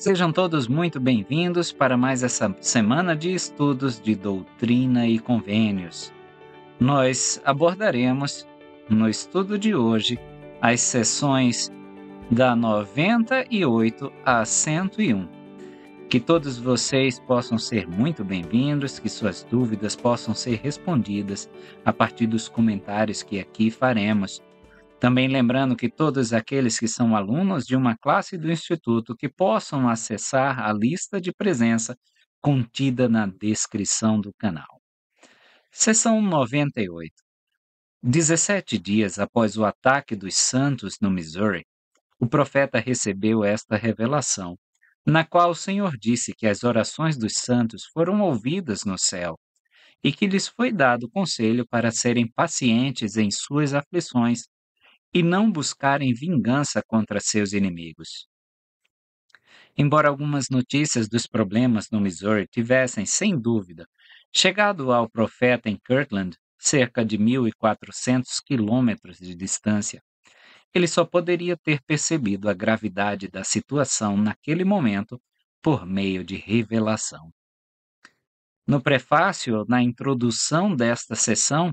Sejam todos muito bem-vindos para mais essa semana de estudos de doutrina e convênios. Nós abordaremos, no estudo de hoje, as sessões da 98 a 101. Que todos vocês possam ser muito bem-vindos, que suas dúvidas possam ser respondidas a partir dos comentários que aqui faremos. Também lembrando que todos aqueles que são alunos de uma classe do Instituto que possam acessar a lista de presença contida na descrição do canal. Seção 98. 17 dias após o ataque dos Santos no Missouri, o profeta recebeu esta revelação, na qual o Senhor disse que as orações dos santos foram ouvidas no céu e que lhes foi dado conselho para serem pacientes em suas aflições e não buscarem vingança contra seus inimigos. Embora algumas notícias dos problemas no Missouri tivessem, sem dúvida, chegado ao profeta em Kirtland, cerca de 1.400 quilômetros de distância, ele só poderia ter percebido a gravidade da situação naquele momento por meio de revelação. No prefácio, na introdução desta sessão,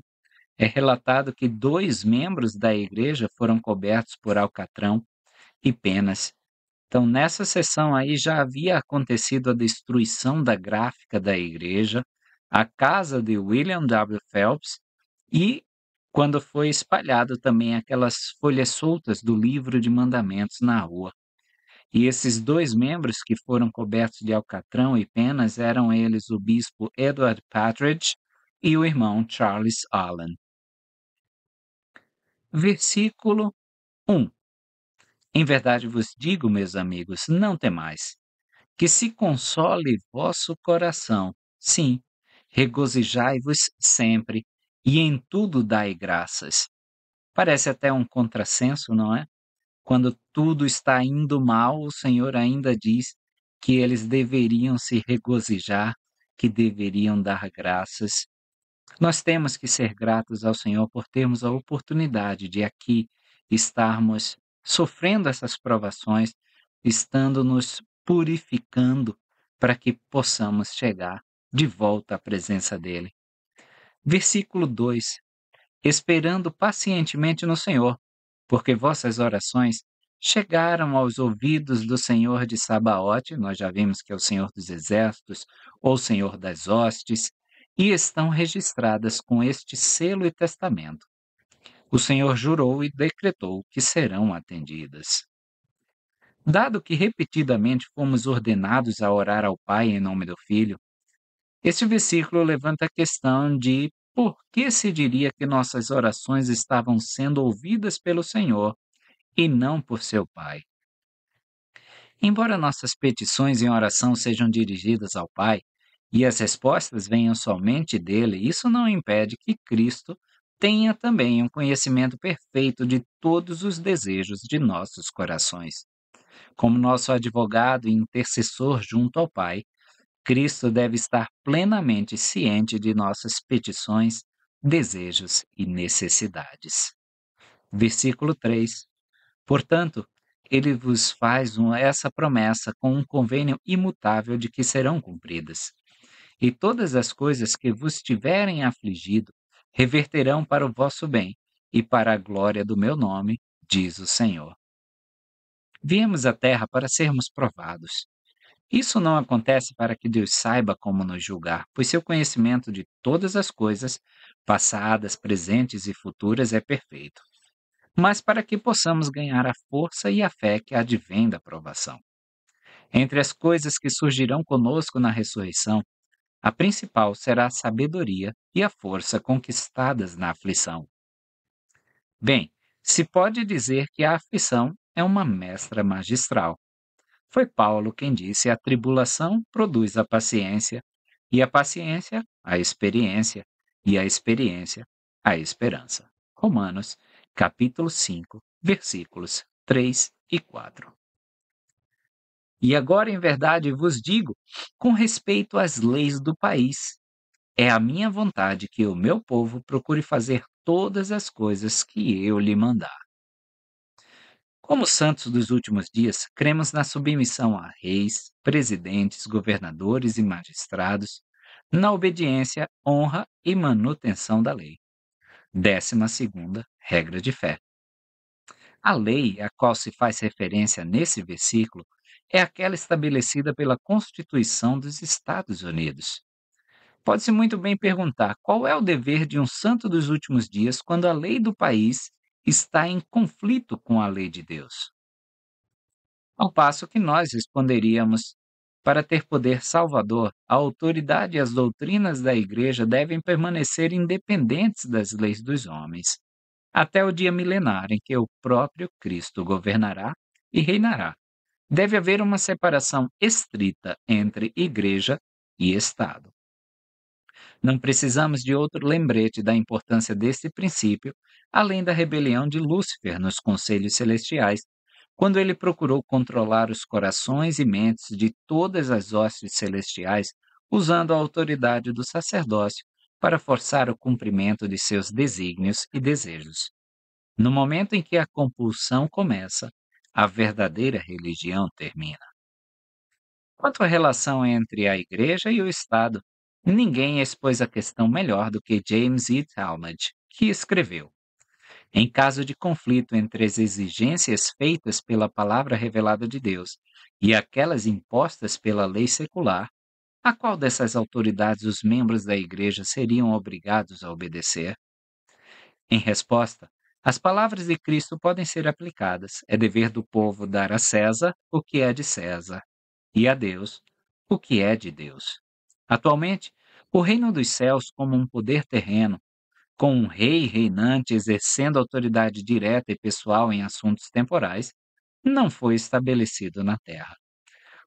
é relatado que 2 membros da igreja foram cobertos por alcatrão e penas. Então, nessa sessão aí já havia acontecido a destruição da gráfica da igreja, a casa de William W. Phelps e quando foi espalhado também aquelas folhas soltas do livro de mandamentos na rua. E esses 2 membros que foram cobertos de alcatrão e penas eram eles o bispo Edward Partridge e o irmão Charles Allen. Versículo 1. Em verdade vos digo, meus amigos, não temais, que se console vosso coração. Sim, regozijai-vos sempre, e em tudo dai graças. Parece até um contrassenso, não é? Quando tudo está indo mal, o Senhor ainda diz que eles deveriam se regozijar, que deveriam dar graças. Nós temos que ser gratos ao Senhor por termos a oportunidade de aqui estarmos sofrendo essas provações, estando nos purificando para que possamos chegar de volta à presença dele. Versículo 2: Esperando pacientemente no Senhor, porque vossas orações chegaram aos ouvidos do Senhor de Sabaote, nós já vimos que é o Senhor dos Exércitos, ou Senhor das Hostes, e estão registradas com este selo e testamento. O Senhor jurou e decretou que serão atendidas. Dado que repetidamente fomos ordenados a orar ao Pai em nome do Filho, este versículo levanta a questão de por que se diria que nossas orações estavam sendo ouvidas pelo Senhor e não por seu Pai. Embora nossas petições em oração sejam dirigidas ao Pai e as respostas venham somente dele, isso não impede que Cristo tenha também um conhecimento perfeito de todos os desejos de nossos corações. Como nosso advogado e intercessor junto ao Pai, Cristo deve estar plenamente ciente de nossas petições, desejos e necessidades. Versículo 3. Portanto, ele vos faz essa promessa com um convênio imutável de que serão cumpridas. E todas as coisas que vos tiverem afligido reverterão para o vosso bem e para a glória do meu nome, diz o Senhor. Viemos à terra para sermos provados. Isso não acontece para que Deus saiba como nos julgar, pois seu conhecimento de todas as coisas, passadas, presentes e futuras, é perfeito, mas para que possamos ganhar a força e a fé que advém da provação. Entre as coisas que surgirão conosco na ressurreição, a principal será a sabedoria e a força conquistadas na aflição. Bem, se pode dizer que a aflição é uma mestra magistral. Foi Paulo quem disse: a tribulação produz a paciência, e a paciência, a experiência, e a experiência, a esperança. Romanos, capítulo 5, versículos 3 e 4. E agora, em verdade, vos digo, com respeito às leis do país, é a minha vontade que o meu povo procure fazer todas as coisas que eu lhe mandar. Como santos dos últimos dias, cremos na submissão a reis, presidentes, governadores e magistrados, na obediência, honra e manutenção da lei. 12ª regra de fé. A lei a qual se faz referência nesse versículo é aquela estabelecida pela Constituição dos Estados Unidos. Pode-se muito bem perguntar qual é o dever de um santo dos últimos dias quando a lei do país está em conflito com a lei de Deus. Ao passo que nós responderíamos: para ter poder salvador, a autoridade e as doutrinas da Igreja devem permanecer independentes das leis dos homens, até o dia milenar em que o próprio Cristo governará e reinará. Deve haver uma separação estrita entre Igreja e Estado. Não precisamos de outro lembrete da importância deste princípio, além da rebelião de Lúcifer nos conselhos celestiais, quando ele procurou controlar os corações e mentes de todas as hostes celestiais, usando a autoridade do sacerdócio para forçar o cumprimento de seus desígnios e desejos. No momento em que a compulsão começa, a verdadeira religião termina. Quanto à relação entre a Igreja e o Estado, ninguém expôs a questão melhor do que James E. Talmage, que escreveu: em caso de conflito entre as exigências feitas pela palavra revelada de Deus e aquelas impostas pela lei secular, a qual dessas autoridades os membros da Igreja seriam obrigados a obedecer? Em resposta, as palavras de Cristo podem ser aplicadas. É dever do povo dar a César o que é de César e a Deus o que é de Deus. Atualmente, o reino dos céus, como um poder terreno, com um rei reinante exercendo autoridade direta e pessoal em assuntos temporais, não foi estabelecido na terra.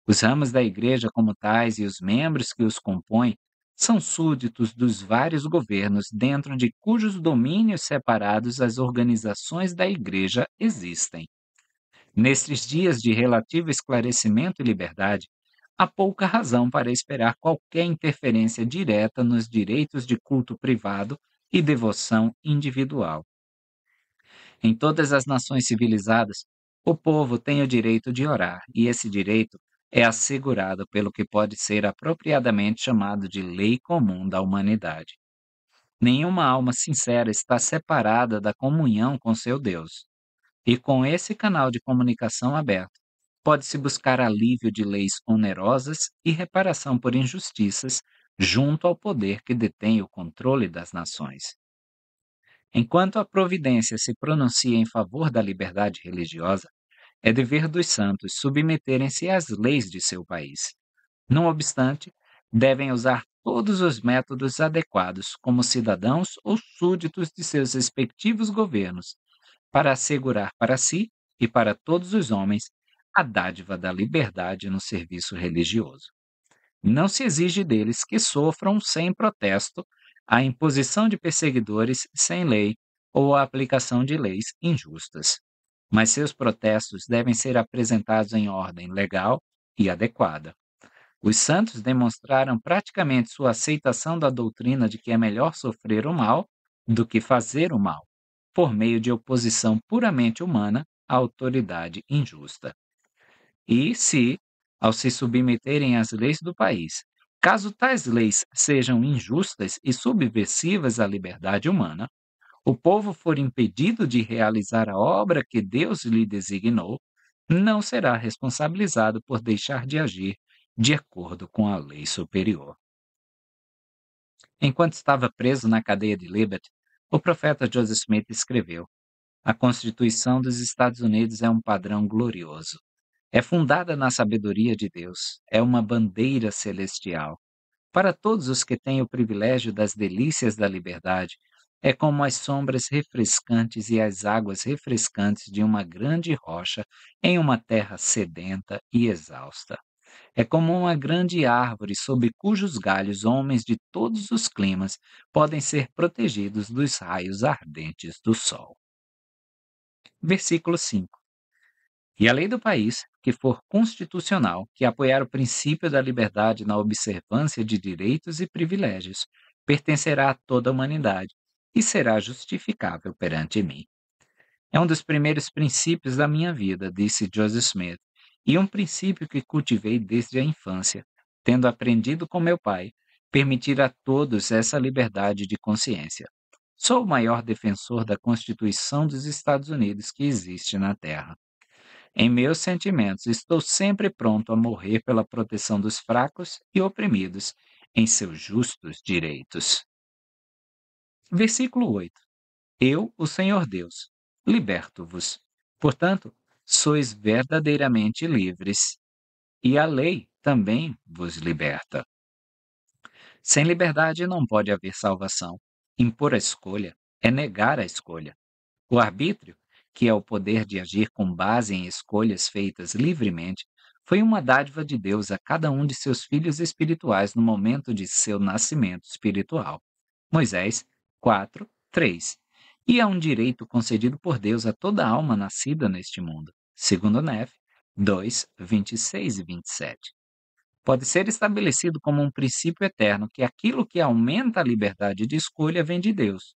Os ramos da igreja como tais e os membros que os compõem são súditos dos vários governos dentro de cujos domínios separados as organizações da igreja existem. Nestes dias de relativo esclarecimento e liberdade, há pouca razão para esperar qualquer interferência direta nos direitos de culto privado e devoção individual. Em todas as nações civilizadas, o povo tem o direito de orar, e esse direito é assegurado pelo que pode ser apropriadamente chamado de lei comum da humanidade. Nenhuma alma sincera está separada da comunhão com seu Deus. E com esse canal de comunicação aberto, pode-se buscar alívio de leis onerosas e reparação por injustiças junto ao poder que detém o controle das nações. Enquanto a providência se pronuncia em favor da liberdade religiosa, é dever dos santos submeterem-se às leis de seu país. Não obstante, devem usar todos os métodos adequados como cidadãos ou súditos de seus respectivos governos para assegurar para si e para todos os homens a dádiva da liberdade no serviço religioso. Não se exige deles que sofram sem protesto a imposição de perseguidores sem lei ou a aplicação de leis injustas, mas seus protestos devem ser apresentados em ordem legal e adequada. Os santos demonstraram praticamente sua aceitação da doutrina de que é melhor sofrer o mal do que fazer o mal, por meio de oposição puramente humana à autoridade injusta. E se, ao se submeterem às leis do país, caso tais leis sejam injustas e subversivas à liberdade humana, o povo for impedido de realizar a obra que Deus lhe designou, não será responsabilizado por deixar de agir de acordo com a lei superior. Enquanto estava preso na cadeia de Liberty, o profeta Joseph Smith escreveu: a Constituição dos Estados Unidos é um padrão glorioso. É fundada na sabedoria de Deus, é uma bandeira celestial. Para todos os que têm o privilégio das delícias da liberdade, é como as sombras refrescantes e as águas refrescantes de uma grande rocha em uma terra sedenta e exausta. É como uma grande árvore sob cujos galhos homens de todos os climas podem ser protegidos dos raios ardentes do sol. Versículo 5. E a lei do país, que for constitucional, que apoiar o princípio da liberdade na observância de direitos e privilégios, pertencerá a toda a humanidade e será justificável perante mim. É um dos primeiros princípios da minha vida, disse Joseph Smith, e um princípio que cultivei desde a infância, tendo aprendido com meu pai, permitir a todos essa liberdade de consciência. Sou o maior defensor da Constituição dos Estados Unidos que existe na Terra. Em meus sentimentos, estou sempre pronto a morrer pela proteção dos fracos e oprimidos em seus justos direitos. Versículo 8. Eu, o Senhor Deus, liberto-vos. Portanto, sois verdadeiramente livres, e a lei também vos liberta. Sem liberdade não pode haver salvação. Impor a escolha é negar a escolha. O arbítrio, que é o poder de agir com base em escolhas feitas livremente, foi uma dádiva de Deus a cada um de seus filhos espirituais no momento de seu nascimento espiritual. Moisés 4, 3. E é um direito concedido por Deus a toda alma nascida neste mundo. Segundo Nef 2, 26 e 27. Pode ser estabelecido como um princípio eterno que aquilo que aumenta a liberdade de escolha vem de Deus,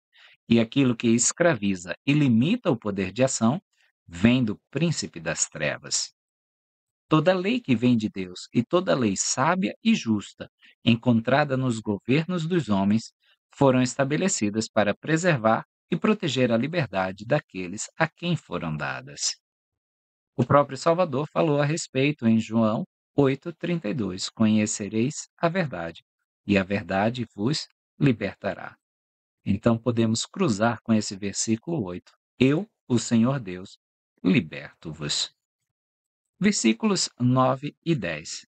e aquilo que escraviza e limita o poder de ação vem do príncipe das trevas. Toda lei que vem de Deus e toda lei sábia e justa encontrada nos governos dos homens foram estabelecidas para preservar e proteger a liberdade daqueles a quem foram dadas. O próprio Salvador falou a respeito em João 8,32: Conhecereis a verdade, e a verdade vos libertará. Então podemos cruzar com esse versículo 8. Eu, o Senhor Deus, liberto-vos. Versículos 9 e 10.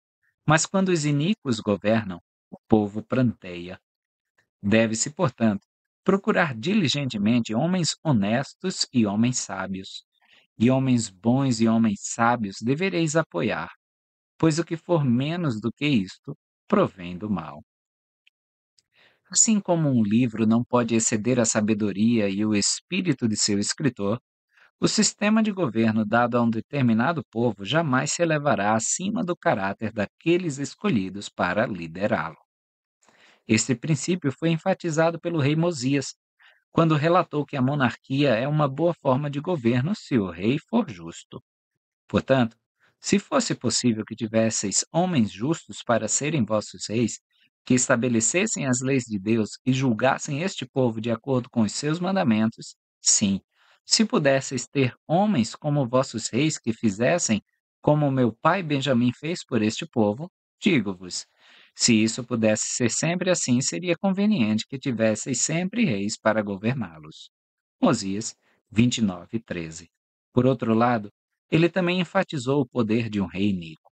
Mas quando os iníquos governam, o povo pranteia. Deve-se, portanto, procurar diligentemente homens honestos e homens sábios. E homens bons e homens sábios devereis apoiar, pois o que for menos do que isto provém do mal. Assim como um livro não pode exceder a sabedoria e o espírito de seu escritor, o sistema de governo dado a um determinado povo jamais se elevará acima do caráter daqueles escolhidos para liderá-lo. Este princípio foi enfatizado pelo rei Mosias, quando relatou que a monarquia é uma boa forma de governo se o rei for justo. Portanto, se fosse possível que tivesseis homens justos para serem vossos reis, que estabelecessem as leis de Deus e julgassem este povo de acordo com os seus mandamentos, sim. Se pudesseis ter homens como vossos reis que fizessem como meu pai Benjamim fez por este povo, digo-vos, se isso pudesse ser sempre assim, seria conveniente que tivesseis sempre reis para governá-los. Mosias 29, 13. Por outro lado, ele também enfatizou o poder de um rei iníquo.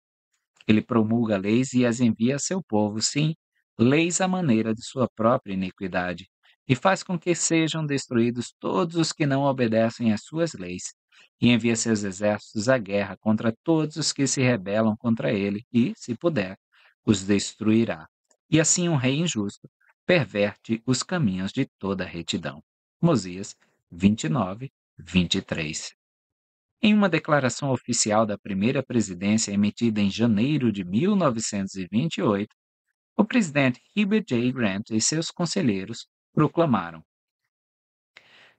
Ele promulga leis e as envia a seu povo, sim, leis à maneira de sua própria iniquidade, e faz com que sejam destruídos todos os que não obedecem às suas leis, e envia seus exércitos à guerra contra todos os que se rebelam contra ele, e, se puder, os destruirá. E assim um rei injusto perverte os caminhos de toda retidão. Mosias 29, 23. Em uma declaração oficial da primeira presidência emitida em janeiro de 1928, o presidente Heber J. Grant e seus conselheiros proclamaram: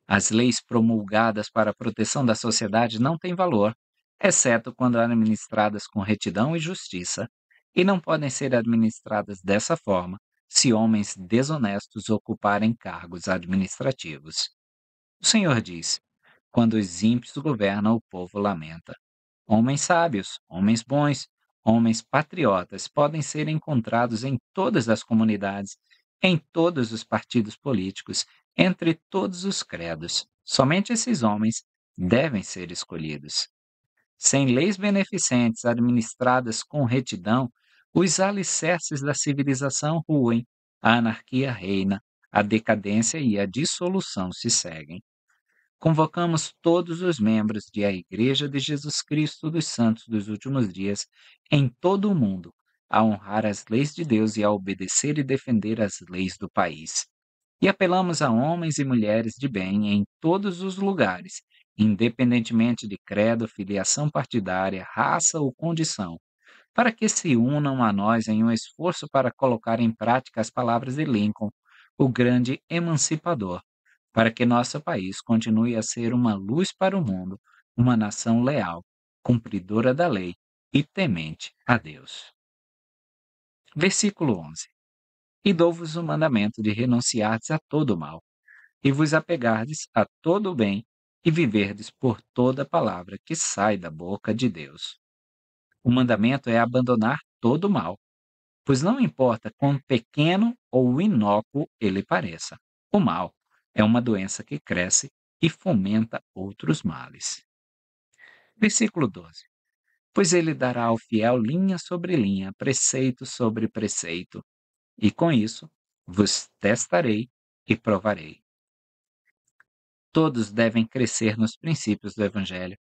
as leis promulgadas para a proteção da sociedade não têm valor, exceto quando administradas com retidão e justiça, e não podem ser administradas dessa forma se homens desonestos ocuparem cargos administrativos. O Senhor diz: quando os ímpios governam, o povo lamenta. Homens sábios, homens bons, homens patriotas podem ser encontrados em todas as comunidades, em todos os partidos políticos, entre todos os credos. Somente esses homens devem ser escolhidos. Sem leis beneficentes administradas com retidão, os alicerces da civilização ruem, a anarquia reina, a decadência e a dissolução se seguem. Convocamos todos os membros da Igreja de Jesus Cristo dos Santos dos Últimos Dias em todo o mundo a honrar as leis de Deus e a obedecer e defender as leis do país. E apelamos a homens e mulheres de bem em todos os lugares, independentemente de credo, filiação partidária, raça ou condição, para que se unam a nós em um esforço para colocar em prática as palavras de Lincoln, o grande emancipador, para que nosso país continue a ser uma luz para o mundo, uma nação leal, cumpridora da lei e temente a Deus. Versículo 11. E dou-vos o mandamento de renunciardes a todo o mal, e vos apegardes a todo o bem, e viverdes por toda palavra que sai da boca de Deus. O mandamento é abandonar todo o mal, pois não importa quão pequeno ou inócuo ele pareça. O mal é uma doença que cresce e fomenta outros males. Versículo 12. Pois ele dará ao fiel linha sobre linha, preceito sobre preceito, e com isso vos testarei e provarei. Todos devem crescer nos princípios do Evangelho.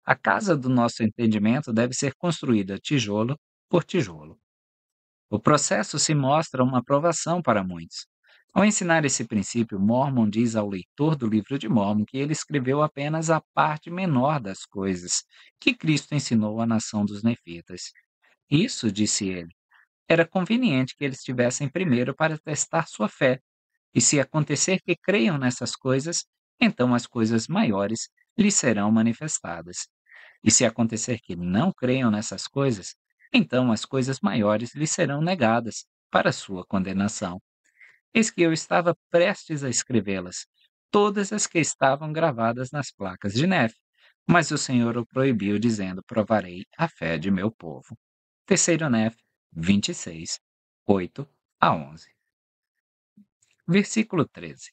A casa do nosso entendimento deve ser construída tijolo por tijolo. O processo se mostra uma aprovação para muitos. Ao ensinar esse princípio, Mormon diz ao leitor do livro de Mormon que ele escreveu apenas a parte menor das coisas que Cristo ensinou à nação dos nefitas. Isso, disse ele, era conveniente que eles tivessem primeiro para testar sua fé, e se acontecer que creiam nessas coisas, então as coisas maiores lhes serão manifestadas. E se acontecer que não creiam nessas coisas, então as coisas maiores lhes serão negadas para sua condenação. Eis que eu estava prestes a escrevê-las, todas as que estavam gravadas nas placas de neve. Mas o Senhor o proibiu, dizendo: provarei a fé de meu povo. Terceiro Nef 26, 8 a 11. Versículo 13.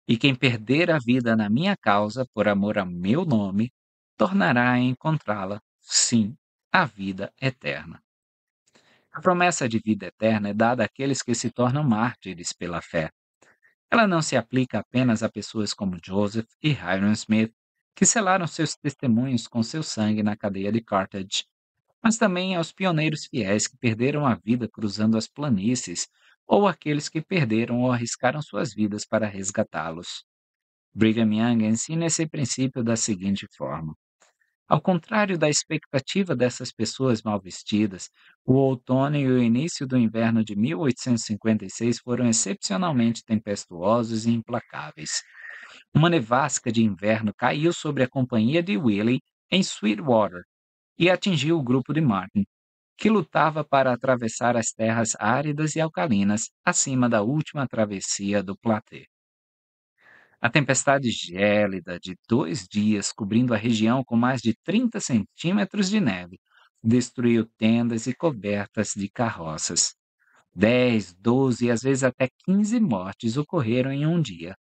E quem perder a vida na minha causa, por amor ao meu nome, tornará a encontrá-la, sim, a vida eterna. A promessa de vida eterna é dada àqueles que se tornam mártires pela fé. Ela não se aplica apenas a pessoas como Joseph e Hiram Smith, que selaram seus testemunhos com seu sangue na cadeia de Carthage, mas também aos pioneiros fiéis que perderam a vida cruzando as planícies, ou aqueles que perderam ou arriscaram suas vidas para resgatá-los. Brigham Young ensina esse princípio da seguinte forma: ao contrário da expectativa dessas pessoas mal vestidas, o outono e o início do inverno de 1856 foram excepcionalmente tempestuosos e implacáveis. Uma nevasca de inverno caiu sobre a companhia de Willie em Sweetwater e atingiu o grupo de Martin, que lutava para atravessar as terras áridas e alcalinas acima da última travessia do Plateau. A tempestade gélida de 2 dias, cobrindo a região com mais de 30 centímetros de neve, destruiu tendas e cobertas de carroças. 10, 12 e às vezes até 15 mortes ocorreram em um dia.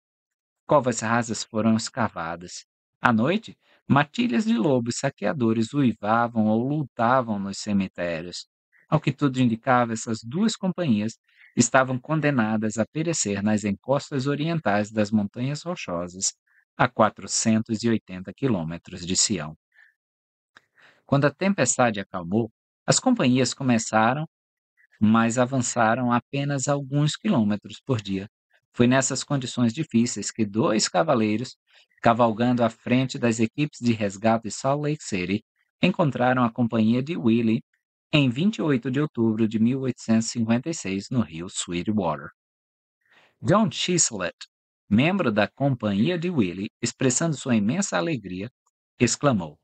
Covas rasas foram escavadas. À noite, matilhas de lobos saqueadores uivavam ou lutavam nos cemitérios. Ao que tudo indicava, essas duas companhias estavam condenadas a perecer nas encostas orientais das Montanhas Rochosas, a 480 quilômetros de Sião. Quando a tempestade acalmou, as companhias começaram, mas avançaram apenas alguns quilômetros por dia. Foi nessas condições difíceis que 2 cavaleiros, cavalgando à frente das equipes de resgate de Salt Lake City, encontraram a companhia de Willie em 28 de outubro de 1856 no rio Sweetwater. John Chislett, membro da companhia de Willie, expressando sua imensa alegria, exclamou: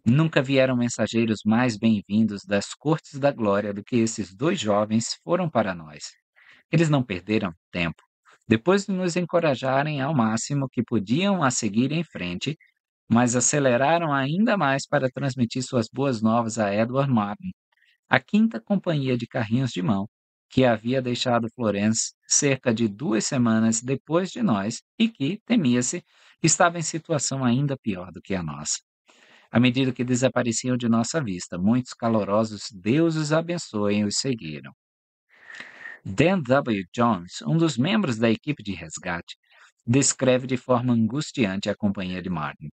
nunca vieram mensageiros mais bem-vindos das cortes da glória do que esses 2 jovens foram para nós. Eles não perderam tempo. Depois de nos encorajarem ao máximo que podiam a seguir em frente, mas aceleraram ainda mais para transmitir suas boas novas a Edward Martin, a quinta companhia de carrinhos de mão, que havia deixado Florence cerca de 2 semanas depois de nós e que, temia-se, estava em situação ainda pior do que a nossa. À medida que desapareciam de nossa vista, muitos calorosos Deus os abençoe os seguiram. Dan W. Jones, um dos membros da equipe de resgate, descreve de forma angustiante a companhia de Martin.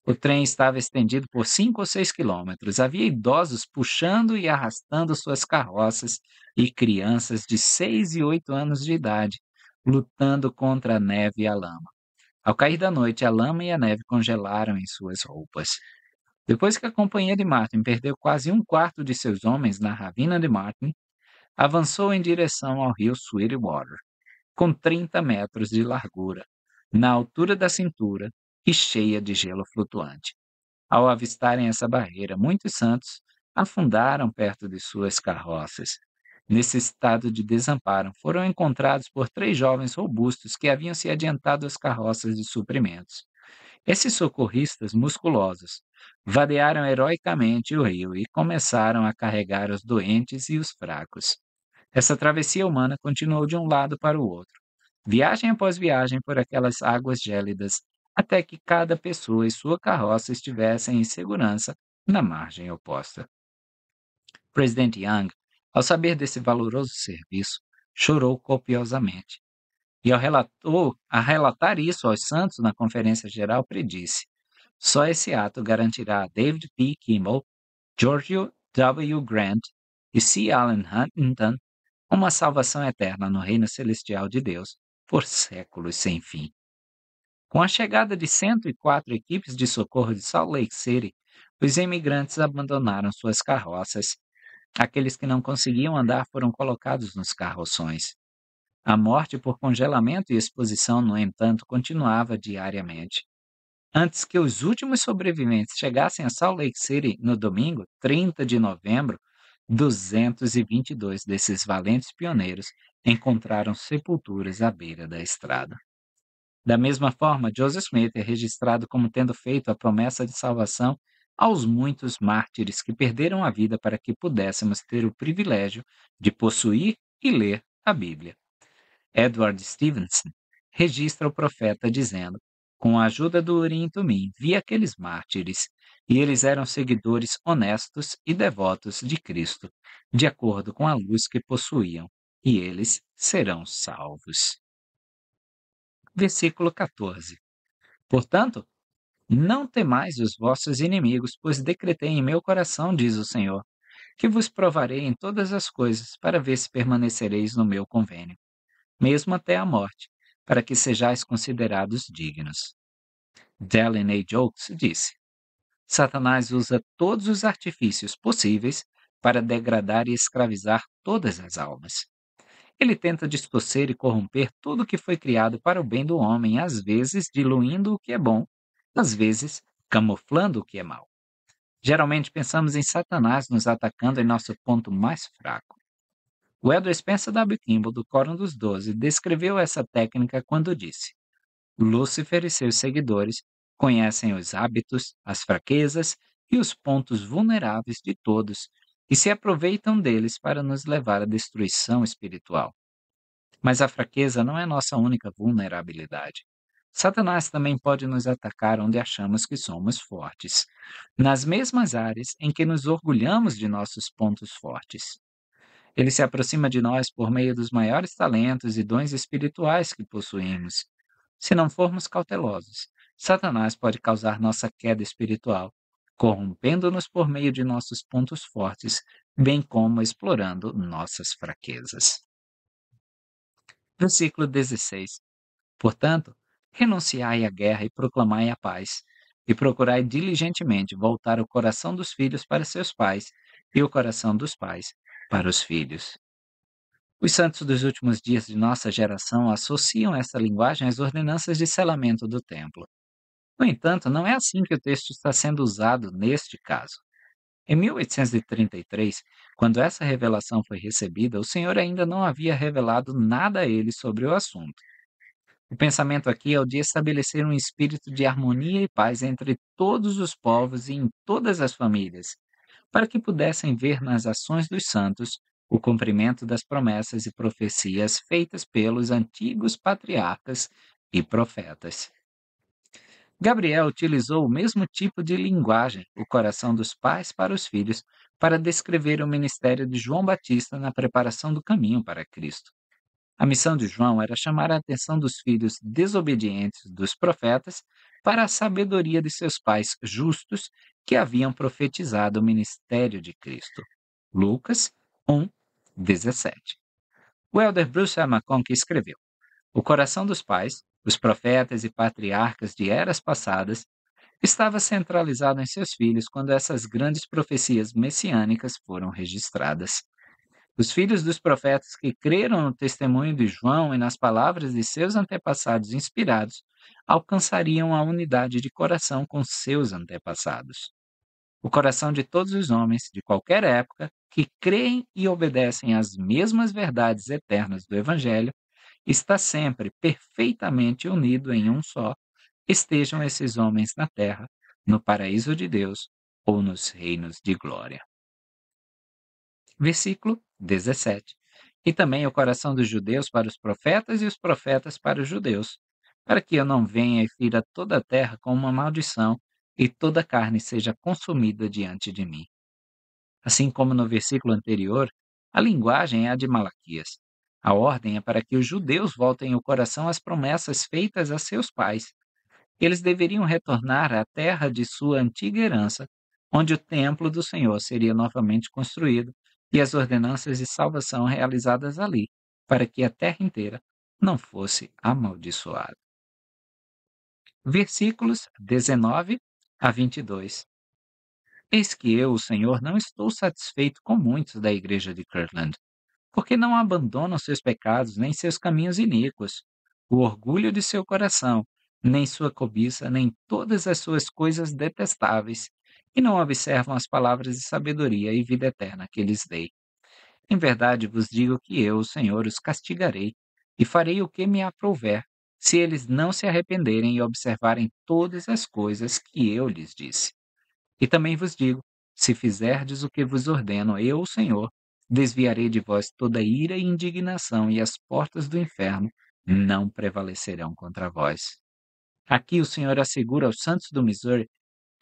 O trem estava estendido por 5 ou 6 quilômetros. Havia idosos puxando e arrastando suas carroças e crianças de 6 e 8 anos de idade, lutando contra a neve e a lama. Ao cair da noite, a lama e a neve congelaram em suas roupas. Depois que a companhia de Martin perdeu quase um quarto de seus homens na ravina de Martin, avançou em direção ao rio Sweetwater. com 30 metros de largura, na altura da cintura e cheia de gelo flutuante. Ao avistarem essa barreira, muitos santos afundaram perto de suas carroças. Nesse estado de desamparo, foram encontrados por 3 jovens robustos que haviam se adiantado às carroças de suprimentos. Esses socorristas musculosos vadearam heroicamente o rio e começaram a carregar os doentes e os fracos. Essa travessia humana continuou de um lado para o outro, viagem após viagem por aquelas águas gélidas, até que cada pessoa e sua carroça estivessem em segurança na margem oposta. O presidente Young, ao saber desse valoroso serviço, chorou copiosamente. E a relatar isso aos santos na conferência geral, predisse: só esse ato garantirá a David P. Kimball, George W. Grant e C. Allen Huntington uma salvação eterna no reino celestial de Deus por séculos sem fim. Com a chegada de 104 equipes de socorro de Salt Lake City, os imigrantes abandonaram suas carroças. Aqueles que não conseguiam andar foram colocados nos carroções. A morte por congelamento e exposição, no entanto, continuava diariamente. Antes que os últimos sobreviventes chegassem a Salt Lake City no domingo, 30 de novembro, 222 desses valentes pioneiros encontraram sepulturas à beira da estrada. Da mesma forma, Joseph Smith é registrado como tendo feito a promessa de salvação aos muitos mártires que perderam a vida para que pudéssemos ter o privilégio de possuir e ler a Bíblia. Edward Stevenson registra o profeta dizendo: com a ajuda do Urim e Tumim, vi aqueles mártires, e eles eram seguidores honestos e devotos de Cristo, de acordo com a luz que possuíam, e eles serão salvos. Versículo 14. Portanto, não temais os vossos inimigos, pois decretei em meu coração, diz o Senhor, que vos provarei em todas as coisas, para ver se permanecereis no meu convênio, mesmo até a morte, para que sejais considerados dignos. Dallin A. Jokes disse: Satanás usa todos os artifícios possíveis para degradar e escravizar todas as almas. Ele tenta distorcer e corromper tudo o que foi criado para o bem do homem, às vezes diluindo o que é bom, às vezes camuflando o que é mal. Geralmente pensamos em Satanás nos atacando em nosso ponto mais fraco. O elder Spencer W. Kimball, do Quórum dos 12, descreveu essa técnica quando disse: Lúcifer e seus seguidores conhecem os hábitos, as fraquezas e os pontos vulneráveis de todos e se aproveitam deles para nos levar à destruição espiritual. Mas a fraqueza não é nossa única vulnerabilidade. Satanás também pode nos atacar onde achamos que somos fortes, nas mesmas áreas em que nos orgulhamos de nossos pontos fortes. Ele se aproxima de nós por meio dos maiores talentos e dons espirituais que possuímos. Se não formos cautelosos, Satanás pode causar nossa queda espiritual, corrompendo-nos por meio de nossos pontos fortes, bem como explorando nossas fraquezas. Versículo 16. Portanto, renunciai à guerra e proclamai a paz, e procurai diligentemente voltar o coração dos filhos para seus pais e o coração dos pais para os filhos. Os santos dos últimos dias de nossa geração associam essa linguagem às ordenanças de selamento do templo. No entanto, não é assim que o texto está sendo usado neste caso. Em 1833, quando essa revelação foi recebida, o Senhor ainda não havia revelado nada a eles sobre o assunto. O pensamento aqui é o de estabelecer um espírito de harmonia e paz entre todos os povos e em todas as famílias, para que pudessem ver nas ações dos santos o cumprimento das promessas e profecias feitas pelos antigos patriarcas e profetas. Gabriel utilizou o mesmo tipo de linguagem, o coração dos pais para os filhos, para descrever o ministério de João Batista na preparação do caminho para Cristo. A missão de João era chamar a atenção dos filhos desobedientes dos profetas para a sabedoria de seus pais justos que haviam profetizado o ministério de Cristo. Lucas 1, 17. O elder Bruce R. McConkie escreveu: O coração dos pais, os profetas e patriarcas de eras passadas, estava centralizado em seus filhos quando essas grandes profecias messiânicas foram registradas. Os filhos dos profetas que creram no testemunho de João e nas palavras de seus antepassados inspirados alcançariam a unidade de coração com seus antepassados. O coração de todos os homens, de qualquer época, que creem e obedecem às mesmas verdades eternas do Evangelho, está sempre perfeitamente unido em um só, estejam esses homens na terra, no paraíso de Deus ou nos reinos de glória. Versículo 17. E também o coração dos judeus para os profetas e os profetas para os judeus, para que eu não venha e fira toda a terra com uma maldição e toda a carne seja consumida diante de mim. Assim como no versículo anterior, a linguagem é a de Malaquias. A ordem é para que os judeus voltem o coração às promessas feitas a seus pais. Eles deveriam retornar à terra de sua antiga herança, onde o templo do Senhor seria novamente construído e as ordenanças de salvação realizadas ali, para que a terra inteira não fosse amaldiçoada. Versículos 19 a 22. Eis que eu, o Senhor, não estou satisfeito com muitos da igreja de Kirtland, porque não abandonam seus pecados nem seus caminhos iníquos, o orgulho de seu coração, nem sua cobiça, nem todas as suas coisas detestáveis, e não observam as palavras de sabedoria e vida eterna que lhes dei. Em verdade vos digo que eu, o Senhor, os castigarei, e farei o que me aprouver, se eles não se arrependerem e observarem todas as coisas que eu lhes disse. E também vos digo: se fizerdes o que vos ordeno, eu, o Senhor, desviarei de vós toda ira e indignação, e as portas do inferno não prevalecerão contra vós. Aqui o Senhor assegura aos santos do Missouri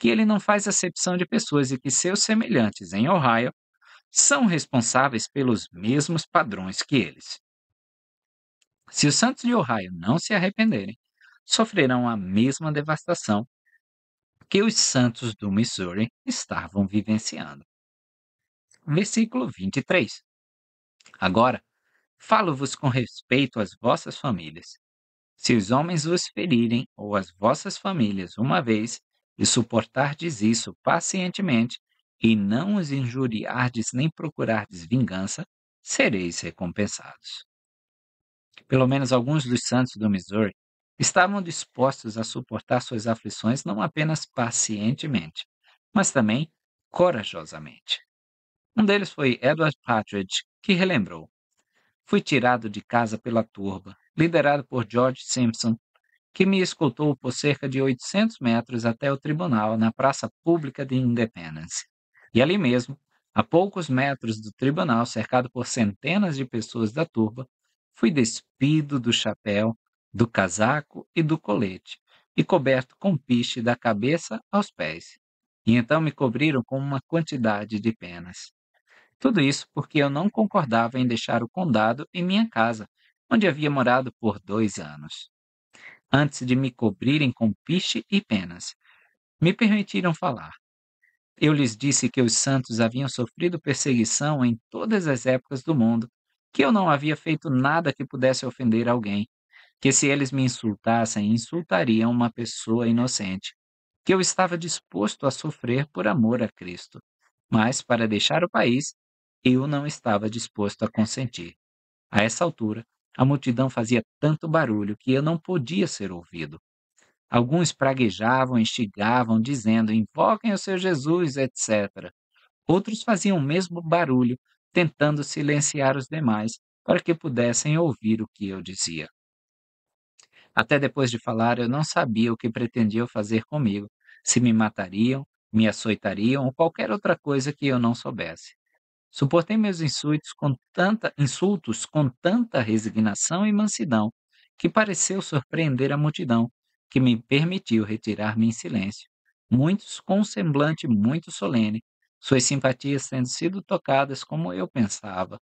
que ele não faz acepção de pessoas e que seus semelhantes em Ohio são responsáveis pelos mesmos padrões que eles. Se os santos de Ohio não se arrependerem, sofrerão a mesma devastação que os santos do Missouri estavam vivenciando. Versículo 23. Agora, falo-vos com respeito às vossas famílias. Se os homens vos ferirem, ou as vossas famílias, uma vez, e suportardes isso pacientemente, e não os injuriardes nem procurardes vingança, sereis recompensados. Pelo menos alguns dos santos do Missouri estavam dispostos a suportar suas aflições não apenas pacientemente, mas também corajosamente. Um deles foi Edward Partridge, que relembrou: fui tirado de casa pela turba, liderado por George Simpson, que me escoltou por cerca de 800 metros até o tribunal na praça pública de Independence. E ali mesmo, a poucos metros do tribunal, cercado por centenas de pessoas da turba, fui despido do chapéu, do casaco e do colete, e coberto com piche da cabeça aos pés. E então me cobriram com uma quantidade de penas. Tudo isso porque eu não concordava em deixar o condado e minha casa, onde havia morado por 2 anos. Antes de me cobrirem com piche e penas, me permitiram falar. Eu lhes disse que os santos haviam sofrido perseguição em todas as épocas do mundo, que eu não havia feito nada que pudesse ofender alguém, que se eles me insultassem, insultariam uma pessoa inocente, que eu estava disposto a sofrer por amor a Cristo, mas para deixar o país, eu não estava disposto a consentir. A essa altura, a multidão fazia tanto barulho que eu não podia ser ouvido. Alguns praguejavam, instigavam, dizendo: invoquem o seu Jesus, etc. Outros faziam o mesmo barulho, tentando silenciar os demais, para que pudessem ouvir o que eu dizia. Até depois de falar, eu não sabia o que pretendiam fazer comigo, se me matariam, me açoitariam ou qualquer outra coisa que eu não soubesse. Suportei meus insultos com tanta resignação e mansidão, que pareceu surpreender a multidão, que me permitiu retirar-me em silêncio. Muitos com um semblante muito solene, suas simpatias tendo sido tocadas como eu pensava.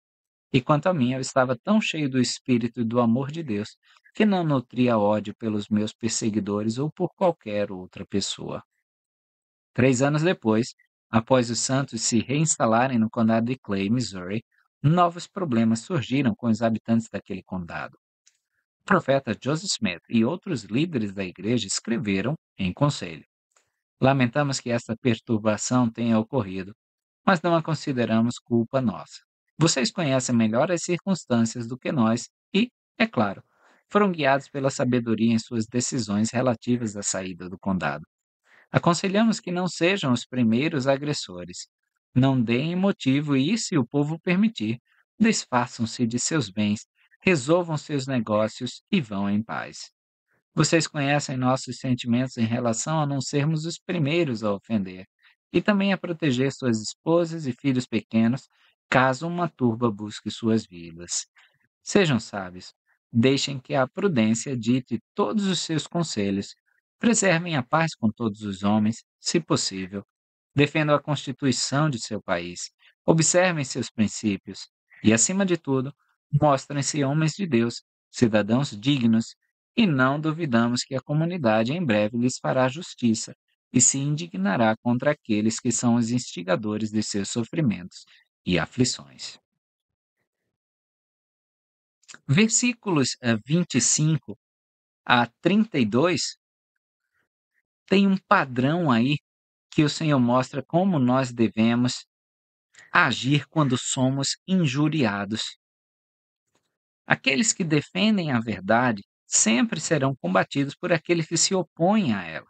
E quanto a mim, eu estava tão cheio do Espírito e do amor de Deus, que não nutria ódio pelos meus perseguidores ou por qualquer outra pessoa. 3 anos depois, após os Santos se reinstalarem no condado de Clay, Missouri, novos problemas surgiram com os habitantes daquele condado. O profeta Joseph Smith e outros líderes da igreja escreveram em conselho: lamentamos que esta perturbação tenha ocorrido, mas não a consideramos culpa nossa. Vocês conhecem melhor as circunstâncias do que nós e, é claro, foram guiados pela sabedoria em suas decisões relativas à saída do condado. Aconselhamos que não sejam os primeiros agressores. Não deem motivo e, se o povo permitir, desfaçam-se de seus bens, resolvam seus negócios e vão em paz. Vocês conhecem nossos sentimentos em relação a não sermos os primeiros a ofender, e também a proteger suas esposas e filhos pequenos, caso uma turba busque suas vidas. Sejam sábios, deixem que a prudência dite todos os seus conselhos, preservem a paz com todos os homens, se possível, defendam a constituição de seu país, observem seus princípios e, acima de tudo, mostrem-se homens de Deus, cidadãos dignos, e não duvidamos que a comunidade em breve lhes fará justiça e se indignará contra aqueles que são os instigadores de seus sofrimentos e aflições. Versículos 25 a 32 tem um padrão aí que o Senhor mostra como nós devemos agir quando somos injuriados. Aqueles que defendem a verdade sempre serão combatidos por aqueles que se opõem a ela.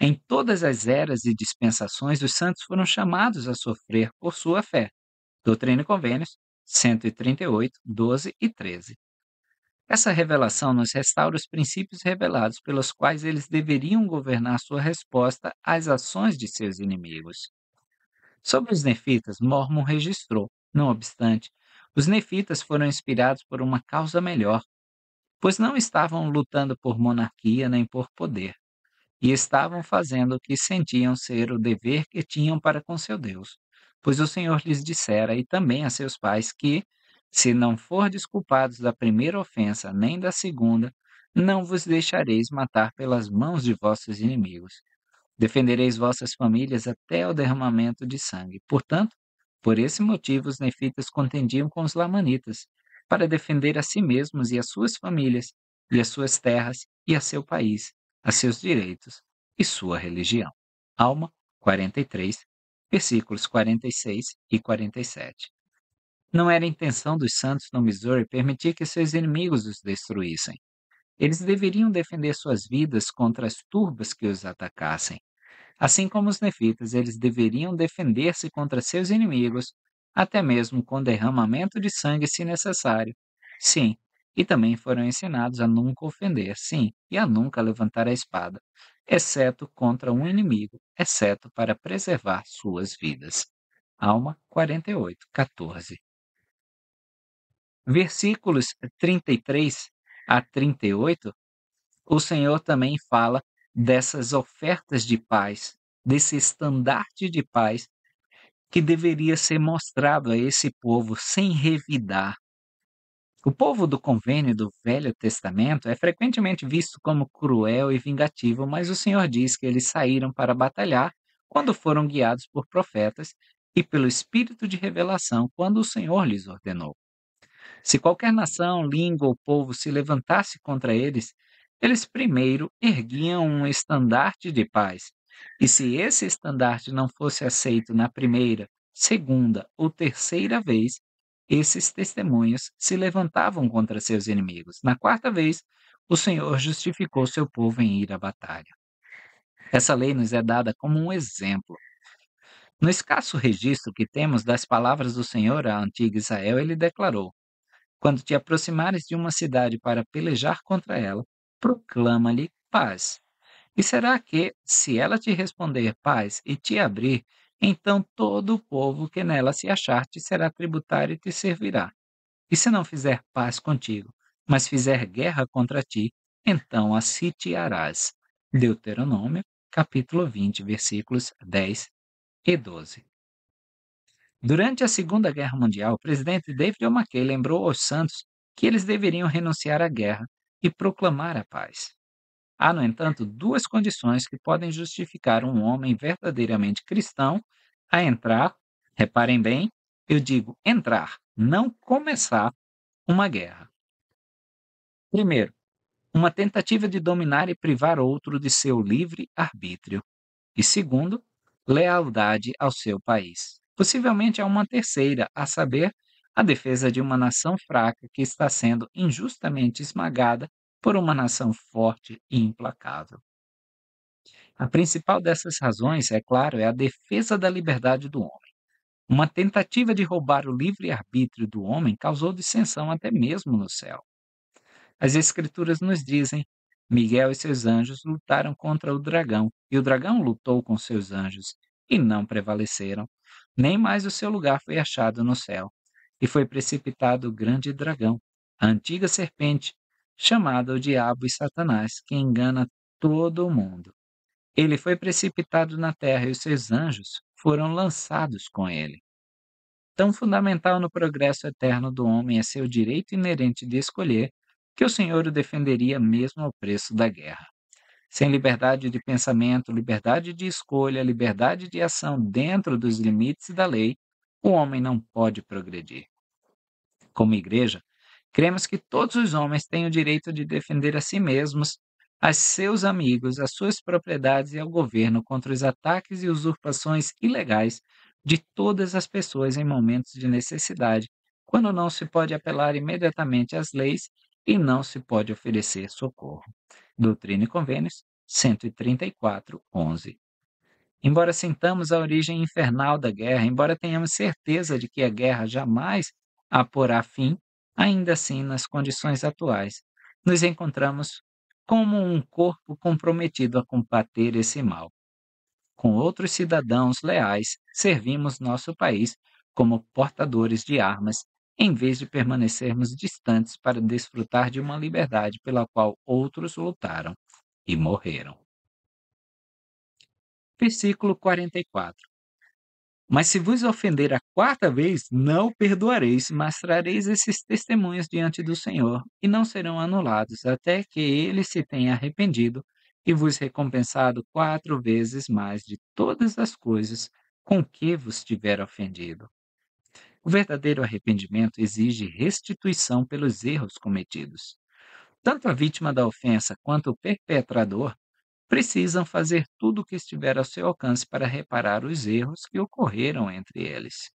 Em todas as eras e dispensações, os santos foram chamados a sofrer por sua fé. Doutrina e Convênios, 138, 12 e 13. Essa revelação nos restaura os princípios revelados pelos quais eles deveriam governar sua resposta às ações de seus inimigos. Sobre os nefitas, Mormon registrou, não obstante, os nefitas foram inspirados por uma causa melhor, pois não estavam lutando por monarquia nem por poder, e estavam fazendo o que sentiam ser o dever que tinham para com seu Deus, pois o Senhor lhes dissera, e também a seus pais, que, se não fordes culpados da primeira ofensa nem da segunda, não vos deixareis matar pelas mãos de vossos inimigos. Defendereis vossas famílias até o derramamento de sangue. Portanto, por esse motivo os nefitas contendiam com os lamanitas, para defender a si mesmos e as suas famílias, e as suas terras, e a seu país, a seus direitos e sua religião. Alma 43, versículos 46 e 47. Não era a intenção dos santos no Missouri permitir que seus inimigos os destruíssem. Eles deveriam defender suas vidas contra as turbas que os atacassem. Assim como os nefitas, eles deveriam defender-se contra seus inimigos, até mesmo com derramamento de sangue se necessário. Sim, e também foram ensinados a nunca ofender, sim, e a nunca levantar a espada, exceto contra um inimigo, exceto para preservar suas vidas. Alma 48, 14. Versículos 33 a 38, o Senhor também fala dessas ofertas de paz, desse estandarte de paz que deveria ser mostrado a esse povo sem revidar. O povo do convênio do Velho Testamento é frequentemente visto como cruel e vingativo, mas o Senhor diz que eles saíram para batalhar quando foram guiados por profetas e pelo Espírito de revelação quando o Senhor lhes ordenou. Se qualquer nação, língua ou povo se levantasse contra eles, eles primeiro erguiam um estandarte de paz. E se esse estandarte não fosse aceito na primeira, segunda ou terceira vez, esses testemunhos se levantavam contra seus inimigos. Na quarta vez, o Senhor justificou seu povo em ir à batalha. Essa lei nos é dada como um exemplo. No escasso registro que temos das palavras do Senhor à antiga Israel, ele declarou: quando te aproximares de uma cidade para pelejar contra ela, proclama-lhe paz. E será que, se ela te responder paz e te abrir, então todo o povo que nela se achar te será tributário e te servirá. E se não fizer paz contigo, mas fizer guerra contra ti, então a sitiarás. Deuteronômio, capítulo 20, versículos 10 e 12. Durante a Segunda Guerra Mundial, o presidente David O. McKay lembrou aos santos que eles deveriam renunciar à guerra e proclamar a paz. Há, no entanto, duas condições que podem justificar um homem verdadeiramente cristão a entrar, reparem bem, eu digo entrar, não começar uma guerra. Primeiro, uma tentativa de dominar e privar outro de seu livre arbítrio. E segundo, lealdade ao seu país. Possivelmente há uma terceira, a saber, a defesa de uma nação fraca que está sendo injustamente esmagada por uma nação forte e implacável. A principal dessas razões, é claro, é a defesa da liberdade do homem. Uma tentativa de roubar o livre-arbítrio do homem causou dissensão até mesmo no céu. As Escrituras nos dizem: Miguel e seus anjos lutaram contra o dragão, e o dragão lutou com seus anjos, e não prevaleceram. Nem mais o seu lugar foi achado no céu. E foi precipitado o grande dragão, a antiga serpente, chamada o Diabo e Satanás, que engana todo o mundo. Ele foi precipitado na terra e os seus anjos foram lançados com ele. Tão fundamental no progresso eterno do homem é seu direito inerente de escolher, que o Senhor o defenderia mesmo ao preço da guerra. Sem liberdade de pensamento, liberdade de escolha, liberdade de ação dentro dos limites da lei, o homem não pode progredir. Como igreja, cremos que todos os homens têm o direito de defender a si mesmos, a seus amigos, as suas propriedades e ao governo contra os ataques e usurpações ilegais de todas as pessoas em momentos de necessidade, quando não se pode apelar imediatamente às leis e não se pode oferecer socorro. Doutrina e Convênios 134, 11. Embora sintamos a origem infernal da guerra, embora tenhamos certeza de que a guerra jamais a porá fim, ainda assim, nas condições atuais, nos encontramos como um corpo comprometido a combater esse mal. Com outros cidadãos leais, servimos nosso país como portadores de armas, em vez de permanecermos distantes para desfrutar de uma liberdade pela qual outros lutaram e morreram. Versículo 44. Mas se vos ofender a quarta vez, não perdoareis, mas trareis esses testemunhos diante do Senhor, e não serão anulados, até que ele se tenha arrependido e vos recompensado 4 vezes mais de todas as coisas com que vos tiver ofendido. O verdadeiro arrependimento exige restituição pelos erros cometidos. Tanto a vítima da ofensa quanto o perpetrador precisam fazer tudo o que estiver ao seu alcance para reparar os erros que ocorreram entre eles.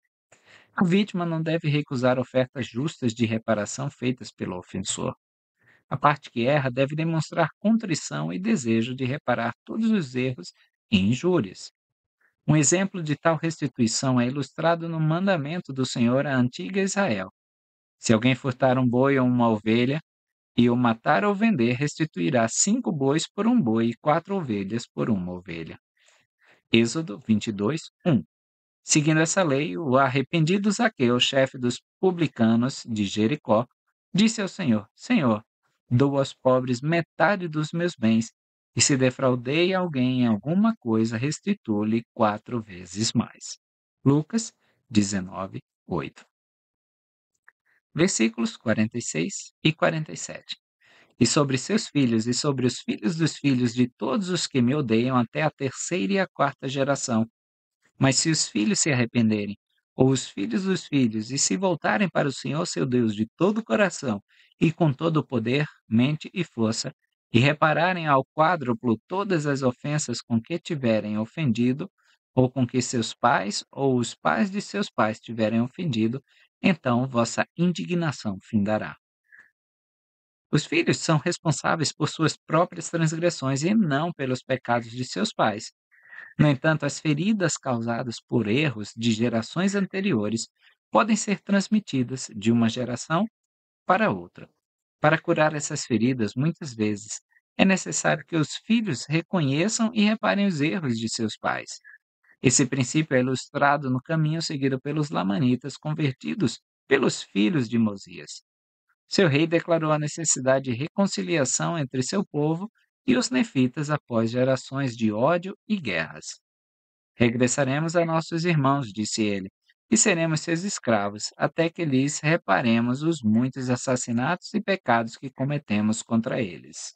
A vítima não deve recusar ofertas justas de reparação feitas pelo ofensor. A parte que erra deve demonstrar contrição e desejo de reparar todos os erros e injúrias. Um exemplo de tal restituição é ilustrado no mandamento do Senhor à antiga Israel. Se alguém furtar um boi ou uma ovelha, e o matar ou vender, restituirá 5 bois por um boi e 4 ovelhas por uma ovelha. Êxodo 22, 1. Seguindo essa lei, o arrependido Zaqueu, chefe dos publicanos de Jericó, disse ao Senhor: Senhor, dou aos pobres metade dos meus bens, e se defraudei alguém em alguma coisa, restituo-lhe 4 vezes mais. Lucas 19, 8. Versículos 46 e 47. E sobre seus filhos e sobre os filhos dos filhos de todos os que me odeiam até a terceira e a quarta geração. Mas se os filhos se arrependerem, ou os filhos dos filhos, e se voltarem para o Senhor seu Deus de todo o coração e com todo o poder, mente e força, e repararem ao quádruplo todas as ofensas com que tiverem ofendido, ou com que seus pais ou os pais de seus pais tiverem ofendido, então vossa indignação findará. Os filhos são responsáveis por suas próprias transgressões e não pelos pecados de seus pais. No entanto, as feridas causadas por erros de gerações anteriores podem ser transmitidas de uma geração para outra. Para curar essas feridas, muitas vezes, é necessário que os filhos reconheçam e reparem os erros de seus pais. Esse princípio é ilustrado no caminho seguido pelos lamanitas convertidos pelos filhos de Mosias. Seu rei declarou a necessidade de reconciliação entre seu povo e os nefitas após gerações de ódio e guerras. Regressaremos a nossos irmãos, disse ele, e seremos seus escravos, até que lhes reparemos os muitos assassinatos e pecados que cometemos contra eles.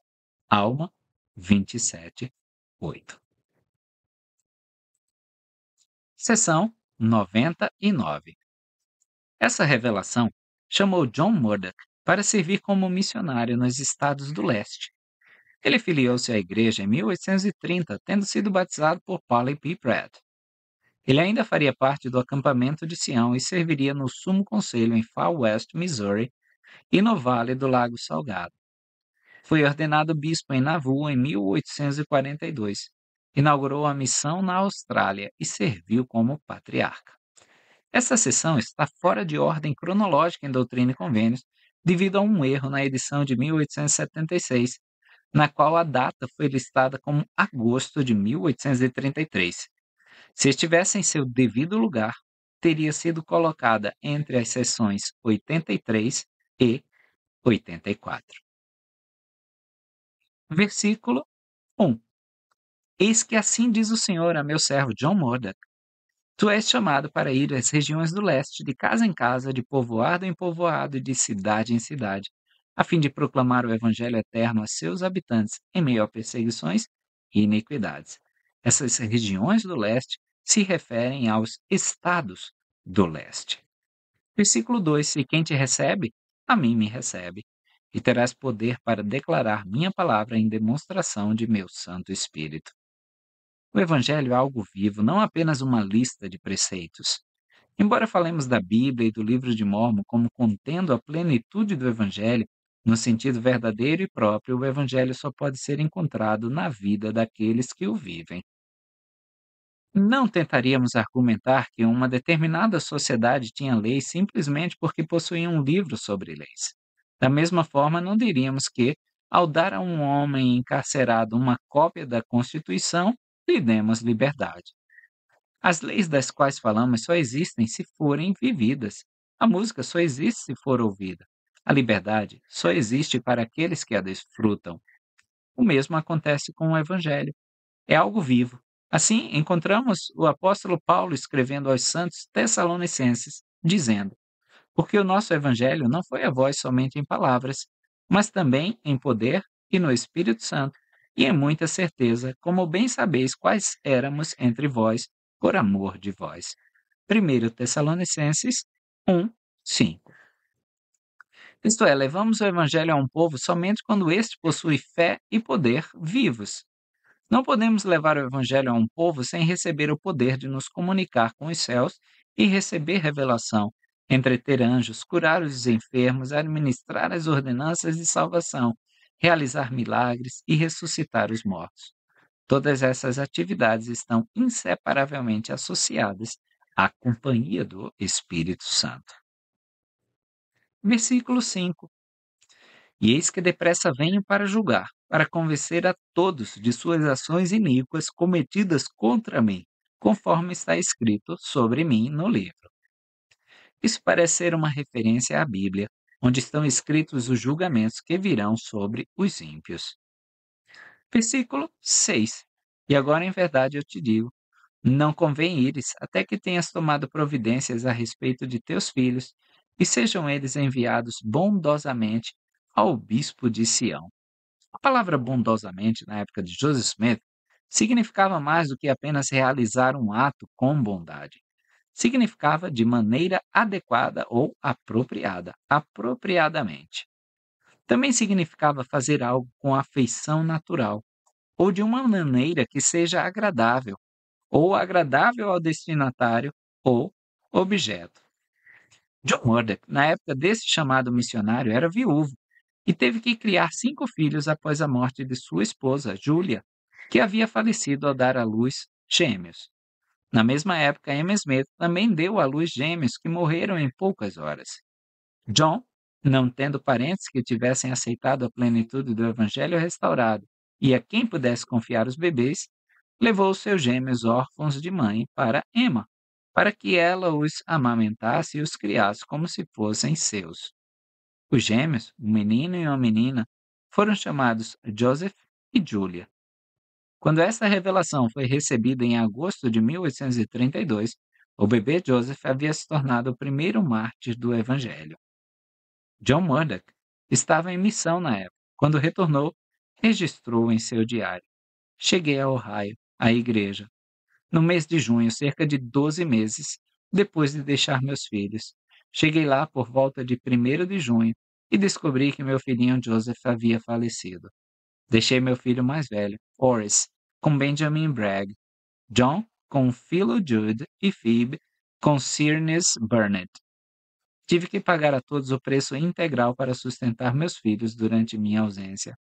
Alma 27, 8. Seção 99. Essa revelação chamou John Murdoch para servir como missionário nos estados do leste. Ele filiou-se à igreja em 1830, tendo sido batizado por Polly P. Pratt. Ele ainda faria parte do acampamento de Sião e serviria no Sumo Conselho em Far West, Missouri, e no Vale do Lago Salgado. Foi ordenado bispo em Nauvoo em 1842. Inaugurou a missão na Austrália e serviu como patriarca. Essa sessão está fora de ordem cronológica em Doutrina e Convênios, devido a um erro na edição de 1876, na qual a data foi listada como agosto de 1833. Se estivesse em seu devido lugar, teria sido colocada entre as sessões 83 e 84. Versículo 1. Eis que assim diz o Senhor a meu servo John Murdock: Tu és chamado para ir às regiões do leste, de casa em casa, de povoado em povoado e de cidade em cidade, a fim de proclamar o evangelho eterno a seus habitantes em meio a perseguições e iniquidades. Essas regiões do leste se referem aos estados do leste. Versículo 2: E quem te recebe, a mim me recebe, e terás poder para declarar minha palavra em demonstração de meu Santo Espírito. O Evangelho é algo vivo, não apenas uma lista de preceitos. Embora falemos da Bíblia e do livro de Mórmon como contendo a plenitude do Evangelho, no sentido verdadeiro e próprio, o Evangelho só pode ser encontrado na vida daqueles que o vivem. Não tentaríamos argumentar que uma determinada sociedade tinha leis simplesmente porque possuía um livro sobre leis. Da mesma forma, não diríamos que, ao dar a um homem encarcerado uma cópia da Constituição, lhe demos liberdade. As leis das quais falamos só existem se forem vividas. A música só existe se for ouvida. A liberdade só existe para aqueles que a desfrutam. O mesmo acontece com o Evangelho. É algo vivo. Assim, encontramos o apóstolo Paulo escrevendo aos santos tessalonicenses, dizendo: Porque o nosso Evangelho não foi a vós somente em palavras, mas também em poder e no Espírito Santo, e em muita certeza, como bem sabeis quais éramos entre vós, por amor de vós. 1 Tessalonicenses 1, 5. Isto é, levamos o Evangelho a um povo somente quando este possui fé e poder vivos. Não podemos levar o Evangelho a um povo sem receber o poder de nos comunicar com os céus e receber revelação, entreter anjos, curar os enfermos, administrar as ordenanças de salvação, realizar milagres e ressuscitar os mortos. Todas essas atividades estão inseparavelmente associadas à companhia do Espírito Santo. Versículo 5. E eis que depressa venho para julgar, para convencer a todos de suas ações iníquas cometidas contra mim, conforme está escrito sobre mim no livro. Isso parece ser uma referência à Bíblia, onde estão escritos os julgamentos que virão sobre os ímpios. Versículo 6. E agora em verdade eu te digo, não convém ires até que tenhas tomado providências a respeito de teus filhos, e sejam eles enviados bondosamente ao bispo de Sião. A palavra bondosamente, na época de Joseph Smith, significava mais do que apenas realizar um ato com bondade. Significava de maneira adequada ou apropriada, apropriadamente. Também significava fazer algo com afeição natural, ou de uma maneira que seja agradável, ou agradável ao destinatário ou objeto. John Murdock, na época desse chamado missionário, era viúvo e teve que criar 5 filhos após a morte de sua esposa, Julia, que havia falecido ao dar à luz gêmeos. Na mesma época, Emma Smith também deu à luz gêmeos que morreram em poucas horas. John, não tendo parentes que tivessem aceitado a plenitude do Evangelho restaurado e a quem pudesse confiar os bebês, levou seus gêmeos órfãos de mãe para Emma, para que ela os amamentasse e os criasse como se fossem seus. Os gêmeos, um menino e uma menina, foram chamados Joseph e Julia. Quando essa revelação foi recebida em agosto de 1832, o bebê Joseph havia se tornado o primeiro mártir do Evangelho. John Murdock estava em missão na época. Quando retornou, registrou em seu diário: Cheguei a Ohio, à igreja, no mês de junho, cerca de 12 meses depois de deixar meus filhos. Cheguei lá por volta de 1º de junho e descobri que meu filhinho Joseph havia falecido. Deixei meu filho mais velho, Horace, com Benjamin Bragg, John com Philo Judd e Phoebe com Cyrnes Burnett. Tive que pagar a todos o preço integral para sustentar meus filhos durante minha ausência.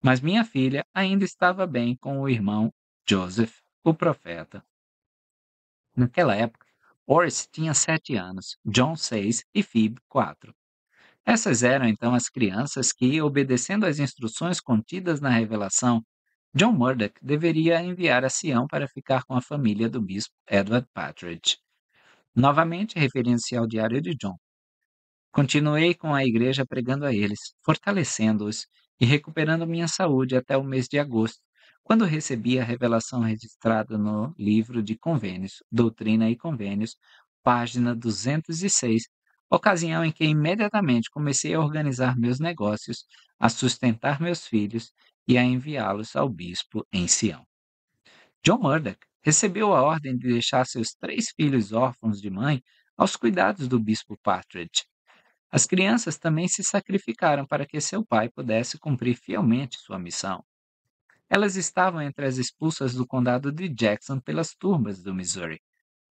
Mas minha filha ainda estava bem com o irmão Joseph, o profeta. Naquela época, Horace tinha 7 anos, John 6 e Phoebe 4. Essas eram então as crianças que, obedecendo às instruções contidas na revelação, John Murdoch deveria enviar a Sião para ficar com a família do bispo Edward Partridge. Novamente, referindo-se ao diário de John, continuei com a igreja pregando a eles, fortalecendo-os e recuperando minha saúde até o mês de agosto, quando recebi a revelação registrada no livro de Convênios, Doutrina e Convênios, página 206, ocasião em que imediatamente comecei a organizar meus negócios, a sustentar meus filhos e a enviá-los ao bispo em Sião. John Murdoch recebeu a ordem de deixar seus 3 filhos órfãos de mãe aos cuidados do bispo Partridge. As crianças também se sacrificaram para que seu pai pudesse cumprir fielmente sua missão. Elas estavam entre as expulsas do condado de Jackson pelas turbas do Missouri.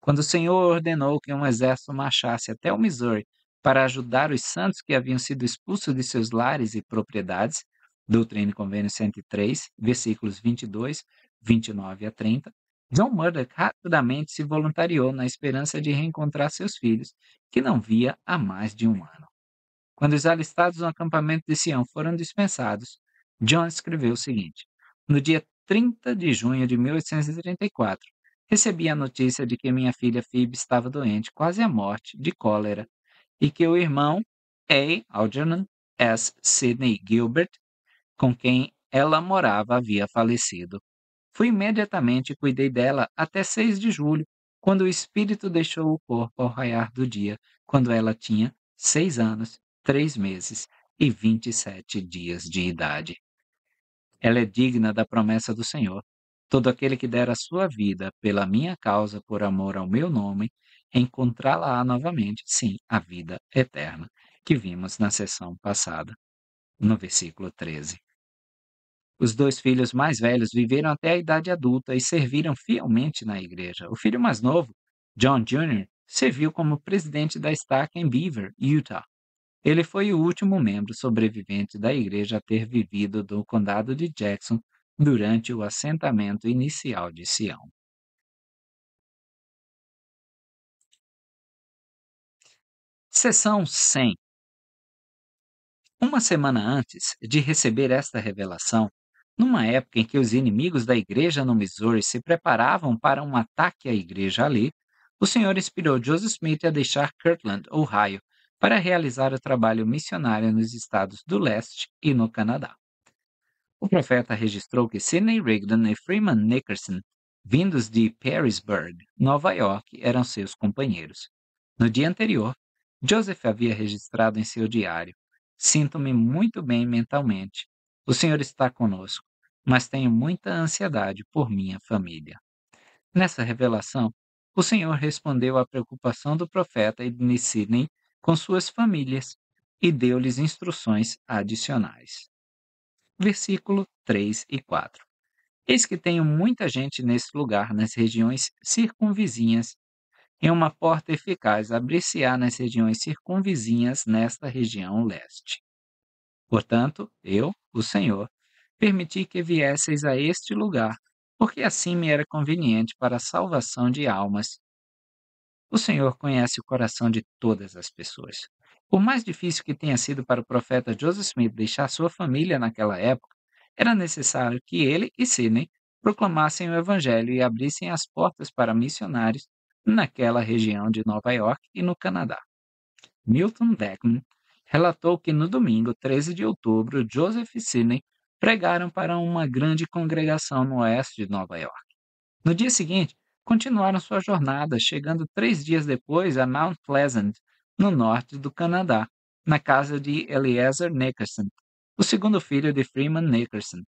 Quando o Senhor ordenou que um exército marchasse até o Missouri para ajudar os santos que haviam sido expulsos de seus lares e propriedades, Doutrina e Convênio 103, versículos 22, 29 a 30, John Murdoch rapidamente se voluntariou na esperança de reencontrar seus filhos, que não via há mais de um ano. Quando os alistados no acampamento de Sião foram dispensados, John escreveu o seguinte: no dia 30 de junho de 1834, recebi a notícia de que minha filha Phoebe estava doente, quase à morte, de cólera, e que o irmão A. Algernon S. Sidney Gilbert, com quem ela morava, havia falecido. Fui imediatamente e cuidei dela até 6 de julho, quando o espírito deixou o corpo ao raiar do dia, quando ela tinha 6 anos, 3 meses e 27 dias de idade. Ela é digna da promessa do Senhor. Todo aquele que der a sua vida pela minha causa, por amor ao meu nome, encontrá-la-á novamente, sim, a vida eterna, que vimos na sessão passada, no versículo 13. Os 2 filhos mais velhos viveram até a idade adulta e serviram fielmente na igreja. O filho mais novo, John Jr., serviu como presidente da estaca em Beaver, Utah. Ele foi o último membro sobrevivente da igreja a ter vivido do condado de Jackson durante o assentamento inicial de Sião. Seção 100. Uma semana antes de receber esta revelação, numa época em que os inimigos da igreja no Missouri se preparavam para um ataque à igreja ali, o Senhor inspirou Joseph Smith a deixar Kirtland, Ohio, para realizar o trabalho missionário nos estados do leste e no Canadá. O profeta registrou que Sidney Rigdon e Freeman Nickerson, vindos de Perrysburg, Nova York, eram seus companheiros. No dia anterior, Joseph havia registrado em seu diário: sinto-me muito bem mentalmente. O Senhor está conosco, mas tenho muita ansiedade por minha família. Nessa revelação, o Senhor respondeu à preocupação do profeta e de Sidney com suas famílias e deu-lhes instruções adicionais. Versículo 3 e 4. Eis que tenho muita gente nesse lugar, nas regiões circunvizinhas, e uma porta eficaz abrir-se-á nas regiões circunvizinhas nesta região leste. Portanto, eu, o Senhor, permiti que viesseis a este lugar, porque assim me era conveniente para a salvação de almas. O Senhor conhece o coração de todas as pessoas. Por mais difícil que tenha sido para o profeta Joseph Smith deixar sua família naquela época, era necessário que ele e Sidney proclamassem o Evangelho e abrissem as portas para missionários naquela região de Nova York e no Canadá. Milton Beckman relatou que no domingo 13 de outubro, Joseph e Sidney pregaram para uma grande congregação no oeste de Nova York. No dia seguinte, continuaram sua jornada, chegando 3 dias depois a Mount Pleasant, no norte do Canadá, na casa de Eliezer Nickerson, o segundo filho de Freeman Nickerson.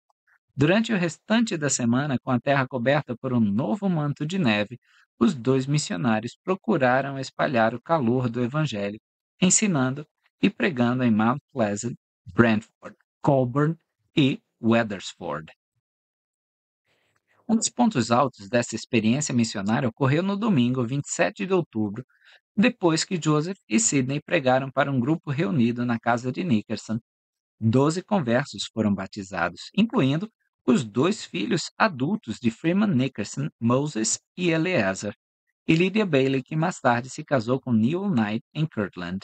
Durante o restante da semana, com a terra coberta por um novo manto de neve, os 2 missionários procuraram espalhar o calor do Evangelho, ensinando e pregando em Mount Pleasant, Brantford, Colborne e Wethersford. Um dos pontos altos dessa experiência missionária ocorreu no domingo 27 de outubro, depois que Joseph e Sidney pregaram para um grupo reunido na casa de Nickerson. 12 conversos foram batizados, incluindo os dois filhos adultos de Freeman Nickerson, Moses e Eleazar, e Lydia Bailey, que mais tarde se casou com Neil Knight em Kirtland.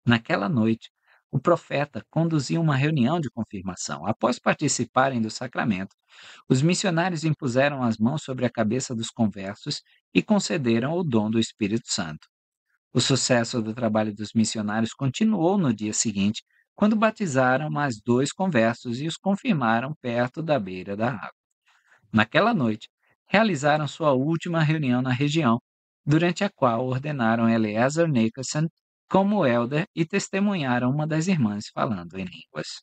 Naquela noite, o profeta conduziu uma reunião de confirmação. Após participarem do sacramento, os missionários impuseram as mãos sobre a cabeça dos conversos e concederam o dom do Espírito Santo. O sucesso do trabalho dos missionários continuou no dia seguinte, quando batizaram mais dois conversos e os confirmaram perto da beira da água. Naquela noite, realizaram sua última reunião na região, durante a qual ordenaram Eleazar Nickerson como elder e testemunharam uma das irmãs falando em línguas.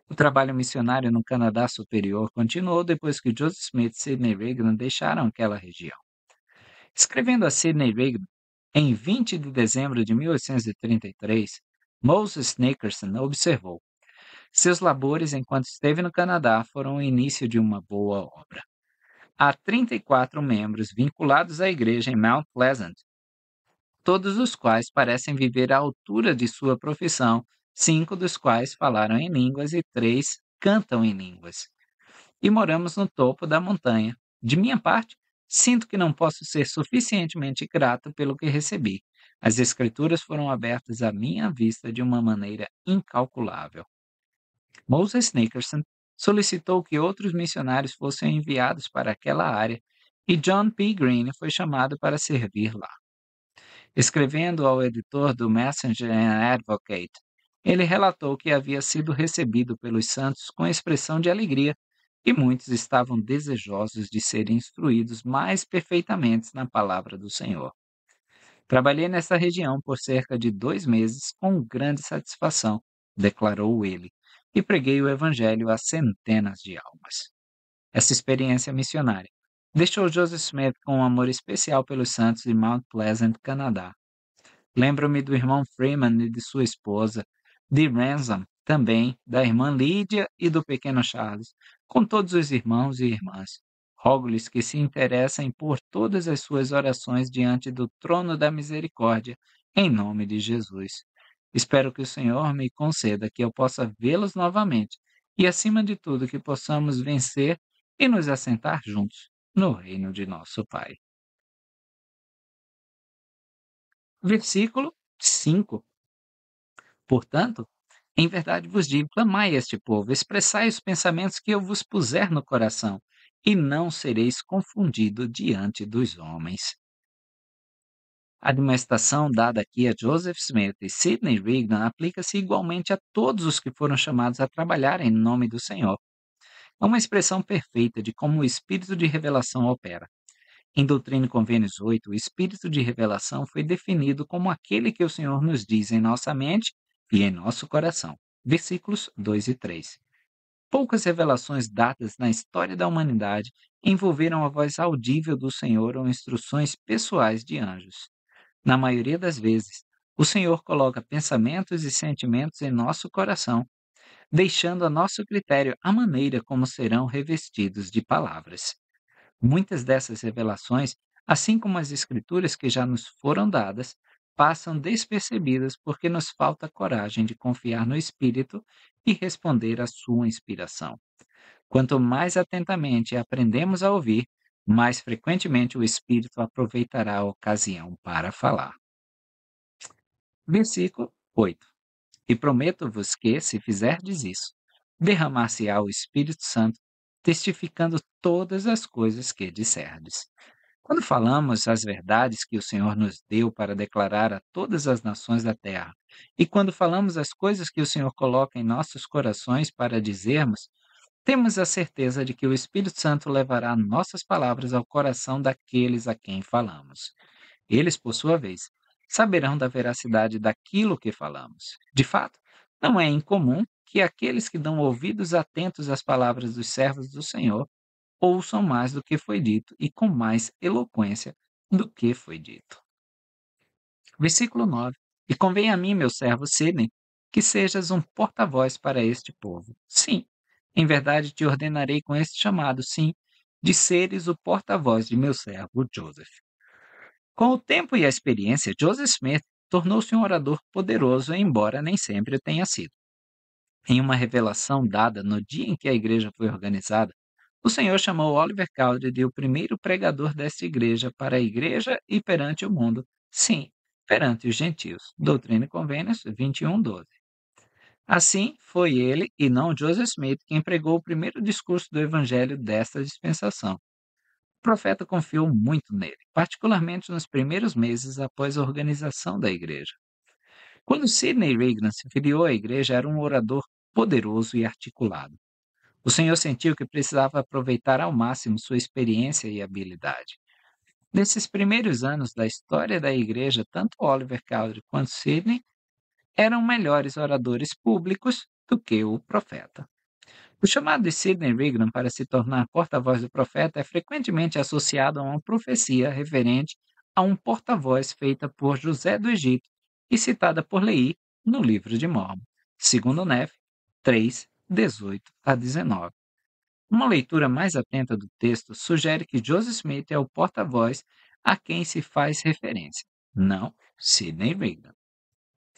O trabalho missionário no Canadá Superior continuou depois que Joseph Smith e Sidney Rigdon deixaram aquela região. Escrevendo a Sidney Rigdon, em 20 de dezembro de 1833, Moses Nickerson observou: seus labores enquanto esteve no Canadá foram o início de uma boa obra. Há 34 membros vinculados à igreja em Mount Pleasant, todos os quais parecem viver à altura de sua profissão, 5 dos quais falaram em línguas e 3 cantam em línguas. E moramos no topo da montanha. De minha parte, sinto que não posso ser suficientemente grato pelo que recebi. As Escrituras foram abertas à minha vista de uma maneira incalculável. Moses Nickerson solicitou que outros missionários fossem enviados para aquela área e John P. Green foi chamado para servir lá. Escrevendo ao editor do Messenger and Advocate, ele relatou que havia sido recebido pelos santos com expressão de alegria e muitos estavam desejosos de serem instruídos mais perfeitamente na palavra do Senhor. Trabalhei nessa região por cerca de 2 meses com grande satisfação, declarou ele, e preguei o evangelho a centenas de almas. Essa experiência missionária deixou Joseph Smith com um amor especial pelos santos de Mount Pleasant, Canadá. Lembro-me do irmão Freeman e de sua esposa, de Ransom, também, da irmã Lídia e do pequeno Charles, com todos os irmãos e irmãs. Rogo-lhes que se interessem por todas as suas orações diante do trono da misericórdia, em nome de Jesus. Espero que o Senhor me conceda que eu possa vê-los novamente e, acima de tudo, que possamos vencer e nos assentar juntos no reino de nosso Pai. Versículo 5. Portanto, em verdade vos digo, clamai a este povo, expressai os pensamentos que eu vos puser no coração, e não sereis confundido diante dos homens. A admoestação dada aqui a Joseph Smith e Sidney Rigdon aplica-se igualmente a todos os que foram chamados a trabalhar em nome do Senhor. É uma expressão perfeita de como o espírito de revelação opera. Em Doutrina e Convênios 8, o espírito de revelação foi definido como aquele que o Senhor nos diz em nossa mente e em nosso coração. Versículos 2 e 3. Poucas revelações dadas na história da humanidade envolveram a voz audível do Senhor ou instruções pessoais de anjos. Na maioria das vezes, o Senhor coloca pensamentos e sentimentos em nosso coração, deixando a nosso critério a maneira como serão revestidos de palavras. Muitas dessas revelações, assim como as escrituras que já nos foram dadas, passam despercebidas porque nos falta coragem de confiar no Espírito e responder à sua inspiração. Quanto mais atentamente aprendemos a ouvir, mais frequentemente o Espírito aproveitará a ocasião para falar. Versículo 8. E prometo-vos que, se fizerdes isso, derramar-se-á o Espírito Santo, testificando todas as coisas que disserdes. Quando falamos as verdades que o Senhor nos deu para declarar a todas as nações da terra, e quando falamos as coisas que o Senhor coloca em nossos corações para dizermos, temos a certeza de que o Espírito Santo levará nossas palavras ao coração daqueles a quem falamos. Eles, por sua vez, saberão da veracidade daquilo que falamos. De fato, não é incomum que aqueles que dão ouvidos atentos às palavras dos servos do Senhor ouçam mais do que foi dito e com mais eloquência do que foi dito. Versículo 9. E convém a mim, meu servo Sidney, que sejas um porta-voz para este povo. Sim, em verdade te ordenarei com este chamado, sim, de seres o porta-voz de meu servo Joseph. Com o tempo e a experiência, Joseph Smith tornou-se um orador poderoso, embora nem sempre o tenha sido. Em uma revelação dada no dia em que a igreja foi organizada, o Senhor chamou Oliver Cowdery de o primeiro pregador desta igreja para a igreja e perante o mundo, sim, perante os gentios. Doutrina e Convênios 21:12. Assim, foi ele, e não Joseph Smith, quem pregou o primeiro discurso do evangelho desta dispensação. O profeta confiou muito nele, particularmente nos primeiros meses após a organização da igreja. Quando Sidney Rigdon se filiou à igreja, era um orador poderoso e articulado. O Senhor sentiu que precisava aproveitar ao máximo sua experiência e habilidade. Nesses primeiros anos da história da igreja, tanto Oliver Cowdery quanto Sidney eram melhores oradores públicos do que o profeta. O chamado de Sidney Rigdon para se tornar porta-voz do profeta é frequentemente associado a uma profecia referente a um porta-voz feita por José do Egito e citada por Leí no livro de Mórmon, segundo Nef 3, 18 a 19. Uma leitura mais atenta do texto sugere que Joseph Smith é o porta-voz a quem se faz referência, não Sidney Rigdon.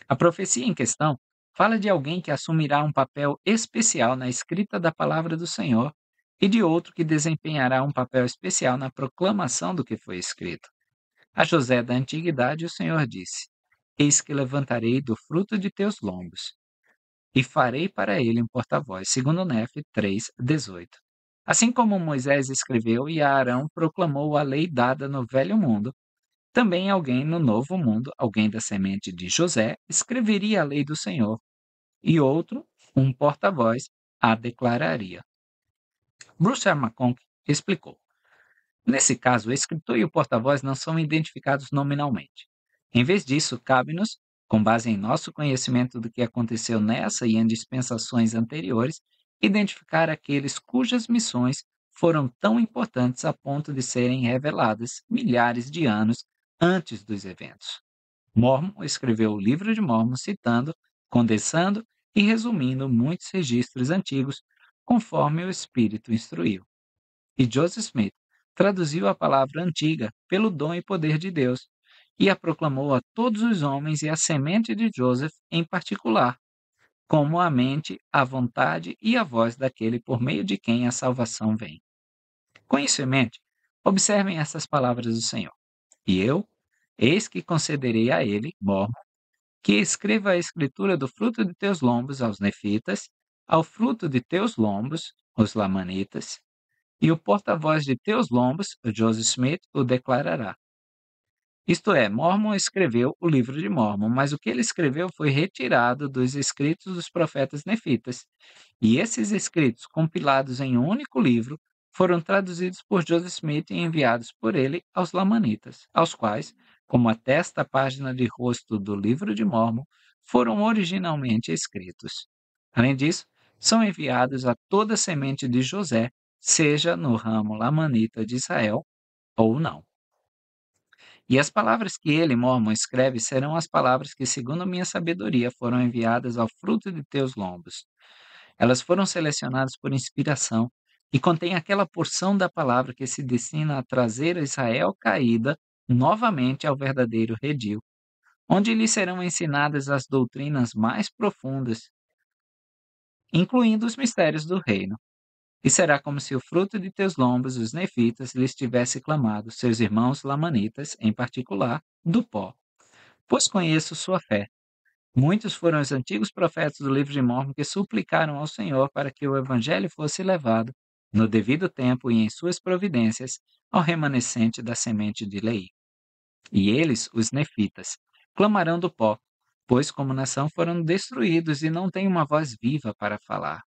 A profecia em questão fala de alguém que assumirá um papel especial na escrita da palavra do Senhor e de outro que desempenhará um papel especial na proclamação do que foi escrito. A José da antiguidade o Senhor disse: Eis que levantarei do fruto de teus lombos e farei para ele um porta-voz, segundo Nef 3:18. Assim como Moisés escreveu e Arão proclamou a lei dada no Velho Mundo, também alguém no Novo Mundo, alguém da semente de José, escreveria a lei do Senhor, e outro, um porta-voz, a declararia. Bruce R. McConkie explicou: Nesse caso, o escritor e o porta-voz não são identificados nominalmente. Em vez disso, cabe-nos, com base em nosso conhecimento do que aconteceu nessa e em dispensações anteriores, identificar aqueles cujas missões foram tão importantes a ponto de serem reveladas milhares de anos antes dos eventos. Mormon escreveu o Livro de Mormon citando, condensando e resumindo muitos registros antigos, conforme o Espírito instruiu. E Joseph Smith traduziu a palavra antiga pelo dom e poder de Deus e a proclamou a todos os homens e à semente de Joseph em particular, como a mente, a vontade e a voz daquele por meio de quem a salvação vem. Com isso em mente, observem essas palavras do Senhor. E eu, eis que concederei a ele, Mormon, que escreva a escritura do fruto de teus lombos aos nefitas, ao fruto de teus lombos, os lamanitas, e o porta-voz de teus lombos, o Joseph Smith, o declarará. Isto é, Mormon escreveu o livro de Mormon, mas o que ele escreveu foi retirado dos escritos dos profetas nefitas. E esses escritos, compilados em um único livro, foram traduzidos por Joseph Smith e enviados por ele aos lamanitas, aos quais, como atesta a página de rosto do livro de Mormon, foram originalmente escritos. Além disso, são enviados a toda a semente de José, seja no ramo lamanita de Israel ou não. E as palavras que ele, Mormon, escreve serão as palavras que, segundo minha sabedoria, foram enviadas ao fruto de teus lombos. Elas foram selecionadas por inspiração e contêm aquela porção da palavra que se destina a trazer a Israel caída novamente ao verdadeiro redil, onde lhe serão ensinadas as doutrinas mais profundas, incluindo os mistérios do reino. E será como se o fruto de teus lombos, os nefitas, lhes tivesse clamado, seus irmãos lamanitas, em particular, do pó. Pois conheço sua fé. Muitos foram os antigos profetas do livro de Mórmon que suplicaram ao Senhor para que o evangelho fosse levado, no devido tempo e em suas providências, ao remanescente da semente de Leí. E eles, os nefitas, clamarão do pó, pois como nação foram destruídos e não têm uma voz viva para falar.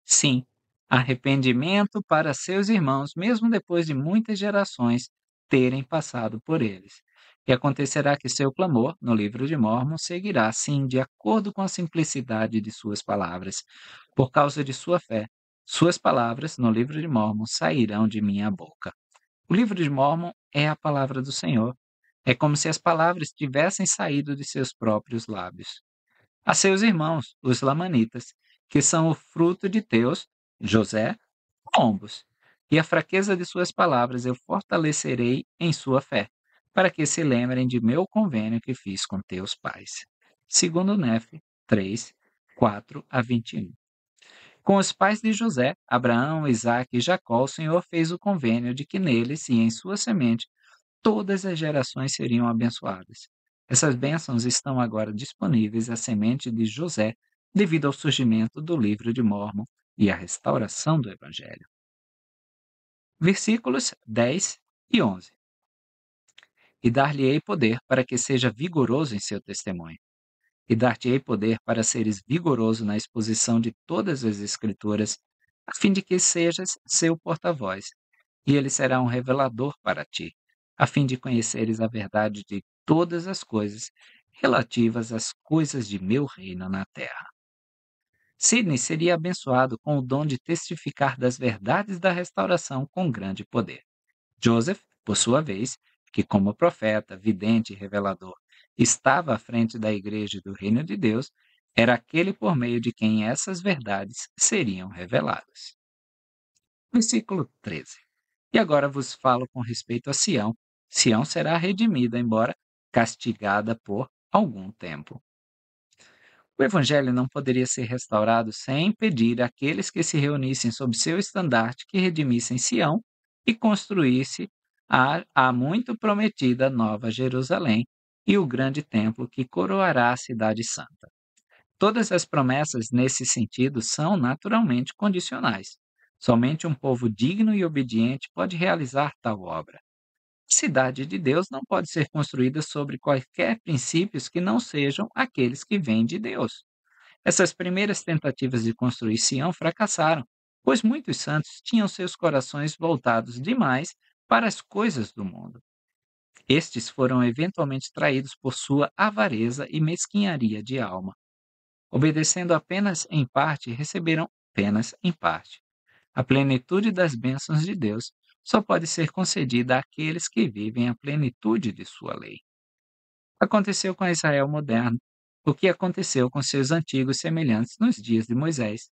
Sim, arrependimento para seus irmãos, mesmo depois de muitas gerações terem passado por eles. E acontecerá que seu clamor, no livro de Mórmon, seguirá, sim, de acordo com a simplicidade de suas palavras, por causa de sua fé. Suas palavras, no livro de Mórmon, sairão de minha boca. O livro de Mórmon é a palavra do Senhor. É como se as palavras tivessem saído de seus próprios lábios. A seus irmãos, os lamanitas, que são o fruto de teus, José, lombos. e a fraqueza de suas palavras eu fortalecerei em sua fé, para que se lembrem de meu convênio que fiz com teus pais. Segundo Nefe 3, 4 a 21. Com os pais de José, Abraão, Isaque e Jacó, o Senhor fez o convênio de que neles e em sua semente todas as gerações seriam abençoadas. Essas bênçãos estão agora disponíveis à semente de José, devido ao surgimento do livro de Mórmon e à restauração do Evangelho. Versículos 10 e 11. E dar-lhe-ei poder para que seja vigoroso em seu testemunho. E dar-te-ei poder para seres vigoroso na exposição de todas as Escrituras, a fim de que sejas seu porta-voz, e ele será um revelador para ti, a fim de conheceres a verdade de todas as coisas relativas às coisas de meu reino na terra. Sidney seria abençoado com o dom de testificar das verdades da restauração com grande poder. Joseph, por sua vez, que como profeta, vidente e revelador estava à frente da igreja do reino de Deus, era aquele por meio de quem essas verdades seriam reveladas. Versículo 13. E agora vos falo com respeito a Sião. Sião será redimida, embora castigada por algum tempo. O evangelho não poderia ser restaurado sem pedir àqueles que se reunissem sob seu estandarte que redimissem Sião e construísse a muito prometida Nova Jerusalém e o grande templo que coroará a cidade santa. Todas as promessas nesse sentido são naturalmente condicionais. Somente um povo digno e obediente pode realizar tal obra. A cidade de Deus não pode ser construída sobre quaisquer princípios que não sejam aqueles que vêm de Deus. Essas primeiras tentativas de construir Sião fracassaram, pois muitos santos tinham seus corações voltados demais para as coisas do mundo. Estes foram eventualmente traídos por sua avareza e mesquinharia de alma. Obedecendo apenas em parte, receberam apenas em parte. A plenitude das bênçãos de Deus só pode ser concedida àqueles que vivem a plenitude de sua lei. Aconteceu com Israel moderno o que aconteceu com seus antigos semelhantes nos dias de Moisés.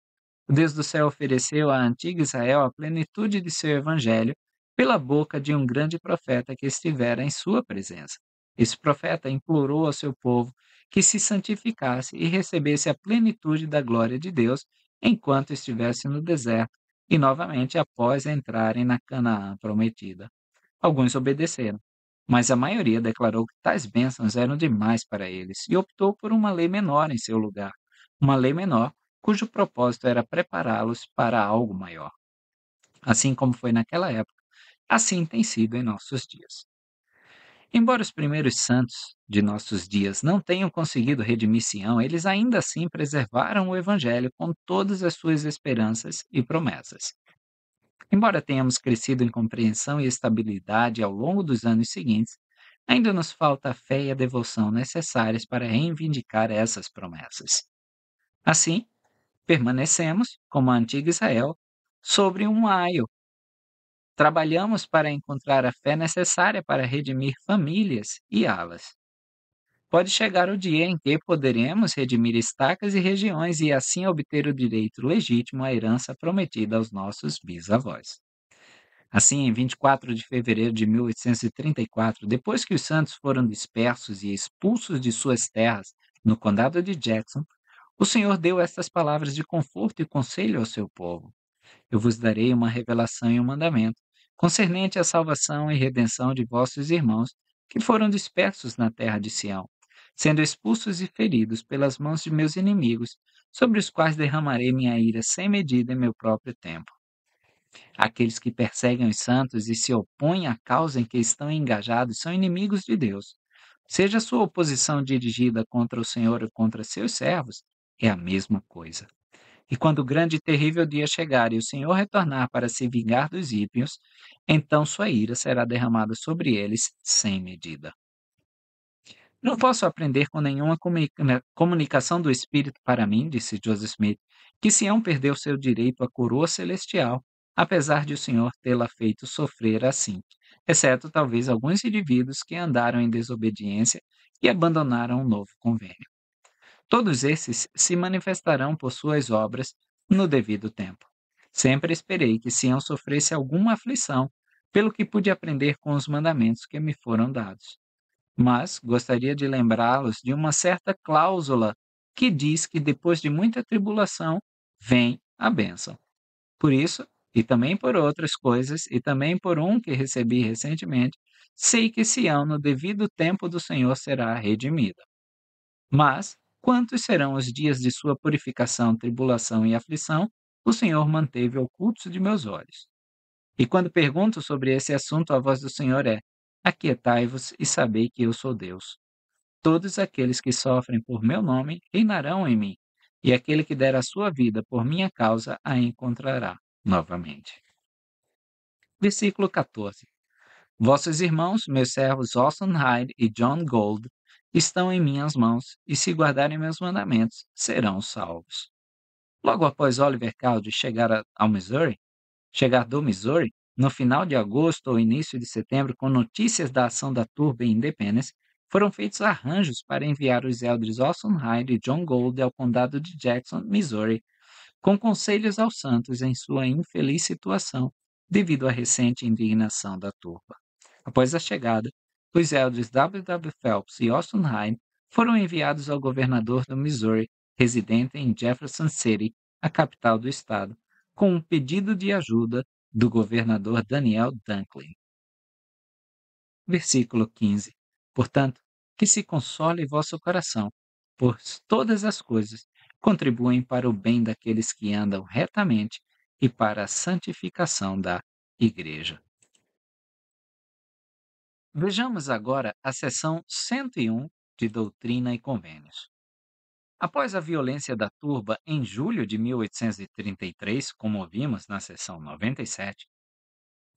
O Deus do céu ofereceu à antiga Israel a plenitude de seu evangelho pela boca de um grande profeta que estivera em sua presença. Esse profeta implorou ao seu povo que se santificasse e recebesse a plenitude da glória de Deus enquanto estivesse no deserto e novamente após entrarem na Canaã prometida. Alguns obedeceram, mas a maioria declarou que tais bênçãos eram demais para eles e optou por uma lei menor em seu lugar, uma lei menor cujo propósito era prepará-los para algo maior. Assim como foi naquela época, assim tem sido em nossos dias. Embora os primeiros santos de nossos dias não tenham conseguido redimir Sião, eles ainda assim preservaram o Evangelho com todas as suas esperanças e promessas. Embora tenhamos crescido em compreensão e estabilidade ao longo dos anos seguintes, ainda nos falta a fé e a devoção necessárias para reivindicar essas promessas. Assim, permanecemos, como a antiga Israel, sobre um aio. Trabalhamos para encontrar a fé necessária para redimir famílias e alas. Pode chegar o dia em que poderemos redimir estacas e regiões e assim obter o direito legítimo à herança prometida aos nossos bisavós. Assim, em 24 de fevereiro de 1834, depois que os santos foram dispersos e expulsos de suas terras no condado de Jackson, o Senhor deu estas palavras de conforto e conselho ao seu povo. Eu vos darei uma revelação e um mandamento, concernente à salvação e redenção de vossos irmãos, que foram dispersos na terra de Sião, sendo expulsos e feridos pelas mãos de meus inimigos, sobre os quais derramarei minha ira sem medida em meu próprio tempo. Aqueles que perseguem os santos e se opõem à causa em que estão engajados são inimigos de Deus. Seja sua oposição dirigida contra o Senhor ou contra seus servos, é a mesma coisa. E quando o grande e terrível dia chegar e o Senhor retornar para se vingar dos ímpios, então sua ira será derramada sobre eles sem medida. Não posso aprender com nenhuma comunicação do Espírito para mim, disse Joseph Smith, que Sião perdeu seu direito à coroa celestial, apesar de o Senhor tê-la feito sofrer assim, exceto talvez alguns indivíduos que andaram em desobediência e abandonaram o novo convênio. Todos esses se manifestarão por suas obras no devido tempo. Sempre esperei que Sião sofresse alguma aflição, pelo que pude aprender com os mandamentos que me foram dados. Mas gostaria de lembrá-los de uma certa cláusula que diz que depois de muita tribulação vem a bênção. Por isso, e também por outras coisas, e também por um que recebi recentemente, sei que Sião, no devido tempo do Senhor, será redimida. Mas, quantos serão os dias de sua purificação, tribulação e aflição, o Senhor manteve ocultos de meus olhos. E quando pergunto sobre esse assunto, a voz do Senhor é: aquietai-vos e sabei que eu sou Deus. Todos aqueles que sofrem por meu nome reinarão em mim, e aquele que der a sua vida por minha causa a encontrará novamente. Versículo 14. Vossos irmãos, meus servos Austin Hyde e John Gold, estão em minhas mãos, e se guardarem meus mandamentos, serão salvos. Logo após Oliver Cowdery chegar do Missouri, no final de agosto ou início de setembro, com notícias da ação da turba em Independence, foram feitos arranjos para enviar os eldres Austin Hyde e John Gold ao condado de Jackson, Missouri, com conselhos aos santos em sua infeliz situação devido à recente indignação da turba. Após a chegada, os eldres W. W. Phelps e Austin Hyde foram enviados ao governador do Missouri, residente em Jefferson City, a capital do estado, com um pedido de ajuda do governador Daniel Dunklin. Versículo 15. Portanto, que se console vosso coração, pois todas as coisas contribuem para o bem daqueles que andam retamente e para a santificação da igreja. Vejamos agora a seção 101 de Doutrina e Convênios. Após a violência da turba em julho de 1833, como vimos na seção 97,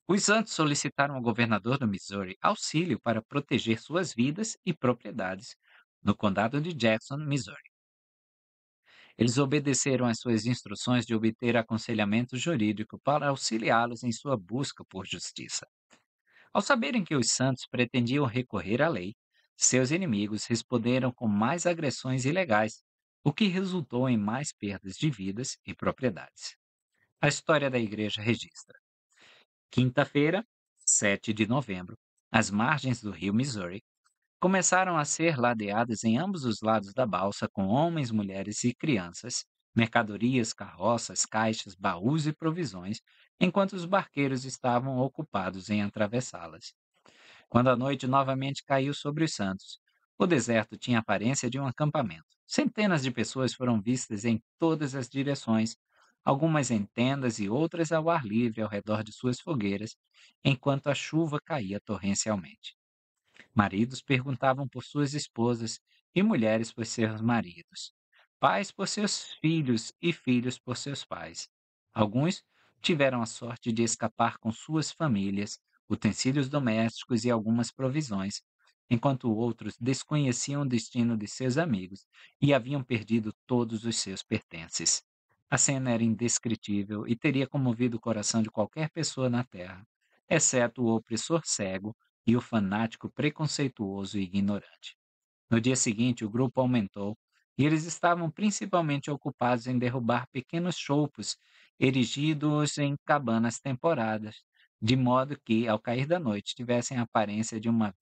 os santos solicitaram ao governador do Missouri auxílio para proteger suas vidas e propriedades no condado de Jackson, Missouri. Eles obedeceram às suas instruções de obter aconselhamento jurídico para auxiliá-los em sua busca por justiça. Ao saberem que os santos pretendiam recorrer à lei, seus inimigos responderam com mais agressões ilegais, o que resultou em mais perdas de vidas e propriedades. A história da igreja registra. Quinta-feira, 7 de novembro, às margens do rio Missouri, começaram a ser ladeadas em ambos os lados da balsa com homens, mulheres e crianças, mercadorias, carroças, caixas, baús e provisões, enquanto os barqueiros estavam ocupados em atravessá-las. Quando a noite novamente caiu sobre os santos, o deserto tinha a aparência de um acampamento. Centenas de pessoas foram vistas em todas as direções, algumas em tendas e outras ao ar livre ao redor de suas fogueiras, enquanto a chuva caía torrencialmente. Maridos perguntavam por suas esposas e mulheres por seus maridos, pais por seus filhos e filhos por seus pais. Alguns tiveram a sorte de escapar com suas famílias, utensílios domésticos e algumas provisões, enquanto outros desconheciam o destino de seus amigos e haviam perdido todos os seus pertences. A cena era indescritível e teria comovido o coração de qualquer pessoa na terra, exceto o opressor cego e o fanático preconceituoso e ignorante. No dia seguinte, o grupo aumentou e eles estavam principalmente ocupados em derrubar pequenos choupos erigidos em cabanas temporárias, de modo que, ao cair da noite, tivessem a aparência de uma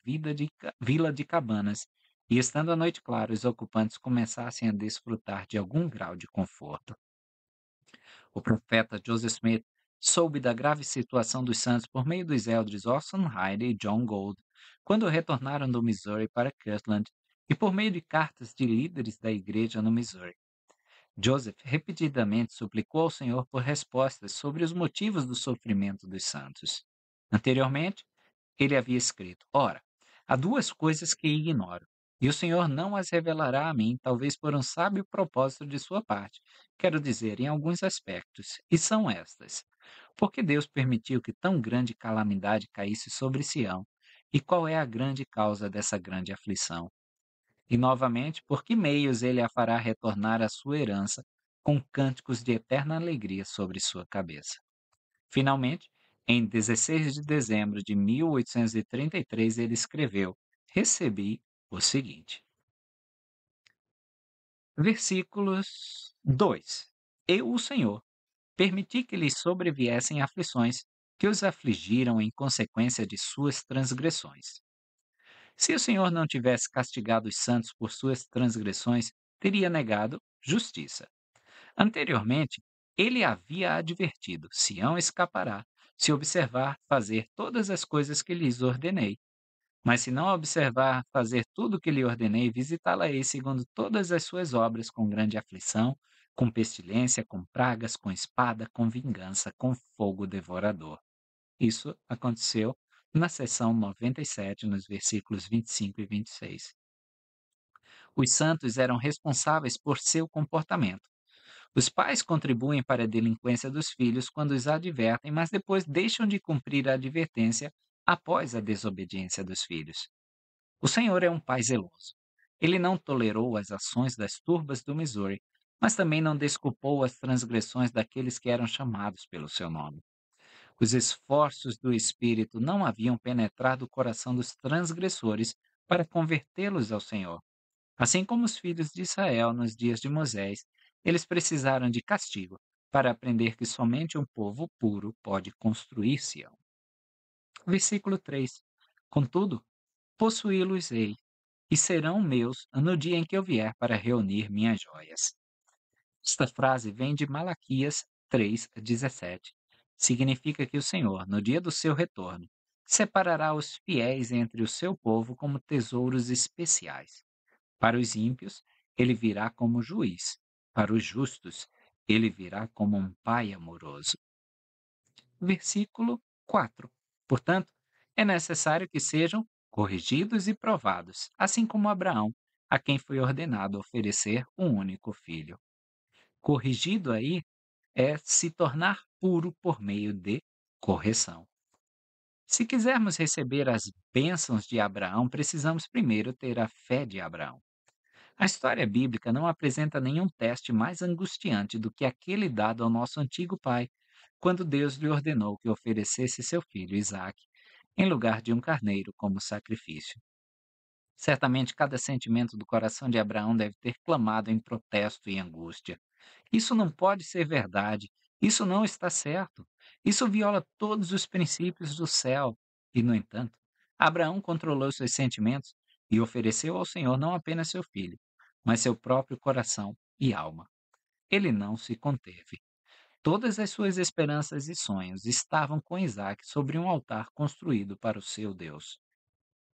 vila de cabanas, e estando a noite clara, os ocupantes começassem a desfrutar de algum grau de conforto. O profeta Joseph Smith soube da grave situação dos santos por meio dos eldres Orson Hyde e John Gold, quando retornaram do Missouri para Kirtland, e por meio de cartas de líderes da igreja no Missouri. Joseph repetidamente suplicou ao Senhor por respostas sobre os motivos do sofrimento dos santos. Anteriormente, ele havia escrito: Ora, há duas coisas que ignoro, e o Senhor não as revelará a mim, talvez por um sábio propósito de sua parte. Quero dizer, em alguns aspectos, e são estas: por que Deus permitiu que tão grande calamidade caísse sobre Sião? E qual é a grande causa dessa grande aflição? E novamente, por que meios ele a fará retornar à sua herança, com cânticos de eterna alegria sobre sua cabeça? Finalmente, em 16 de dezembro de 1833, ele escreveu: Recebi o seguinte. Versículos 2. Eu, o Senhor, permiti que lhes sobreviessem aflições que os afligiram em consequência de suas transgressões. Se o Senhor não tivesse castigado os santos por suas transgressões, teria negado justiça. Anteriormente, ele havia advertido: Sião escapará, se observar fazer todas as coisas que lhes ordenei. Mas se não observar fazer tudo o que lhe ordenei, visitá-la-ei segundo todas as suas obras, com grande aflição, com pestilência, com pragas, com espada, com vingança, com fogo devorador. Isso aconteceu na seção 97, nos versículos 25 e 26. Os santos eram responsáveis por seu comportamento. Os pais contribuem para a delinquência dos filhos quando os advertem, mas depois deixam de cumprir a advertência após a desobediência dos filhos. O Senhor é um pai zeloso. Ele não tolerou as ações das turbas do Missouri, mas também não desculpou as transgressões daqueles que eram chamados pelo seu nome. Os esforços do Espírito não haviam penetrado o coração dos transgressores para convertê-los ao Senhor. Assim como os filhos de Israel nos dias de Moisés, eles precisaram de castigo para aprender que somente um povo puro pode construir Sião. Versículo 3: Contudo, possuí-los-ei, e serão meus no dia em que eu vier para reunir minhas joias. Esta frase vem de Malaquias 3:17. Significa que o Senhor, no dia do seu retorno, separará os fiéis entre o seu povo como tesouros especiais. Para os ímpios, ele virá como juiz. Para os justos, ele virá como um pai amoroso. Versículo 4. Portanto, é necessário que sejam corrigidos e provados, assim como Abraão, a quem foi ordenado oferecer um único filho. Corrigido aí é se tornar puro por meio de correção. Se quisermos receber as bênçãos de Abraão, precisamos primeiro ter a fé de Abraão. A história bíblica não apresenta nenhum teste mais angustiante do que aquele dado ao nosso antigo pai, quando Deus lhe ordenou que oferecesse seu filho Isaque, em lugar de um carneiro como sacrifício. Certamente cada sentimento do coração de Abraão deve ter clamado em protesto e angústia. Isso não pode ser verdade. Isso não está certo. Isso viola todos os princípios do céu. E, no entanto, Abraão controlou seus sentimentos e ofereceu ao Senhor não apenas seu filho, mas seu próprio coração e alma. Ele não se conteve. Todas as suas esperanças e sonhos estavam com Isaque sobre um altar construído para o seu Deus.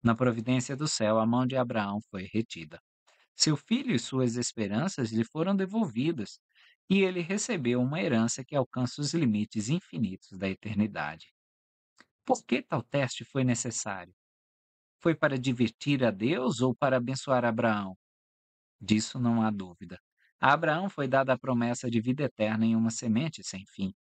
Na providência do céu, a mão de Abraão foi retida. Seu filho e suas esperanças lhe foram devolvidas, e ele recebeu uma herança que alcança os limites infinitos da eternidade. Por que tal teste foi necessário? Foi para divertir a Deus ou para abençoar Abraão? Disso não há dúvida. A Abraão foi dada a promessa de vida eterna em uma semente sem fim.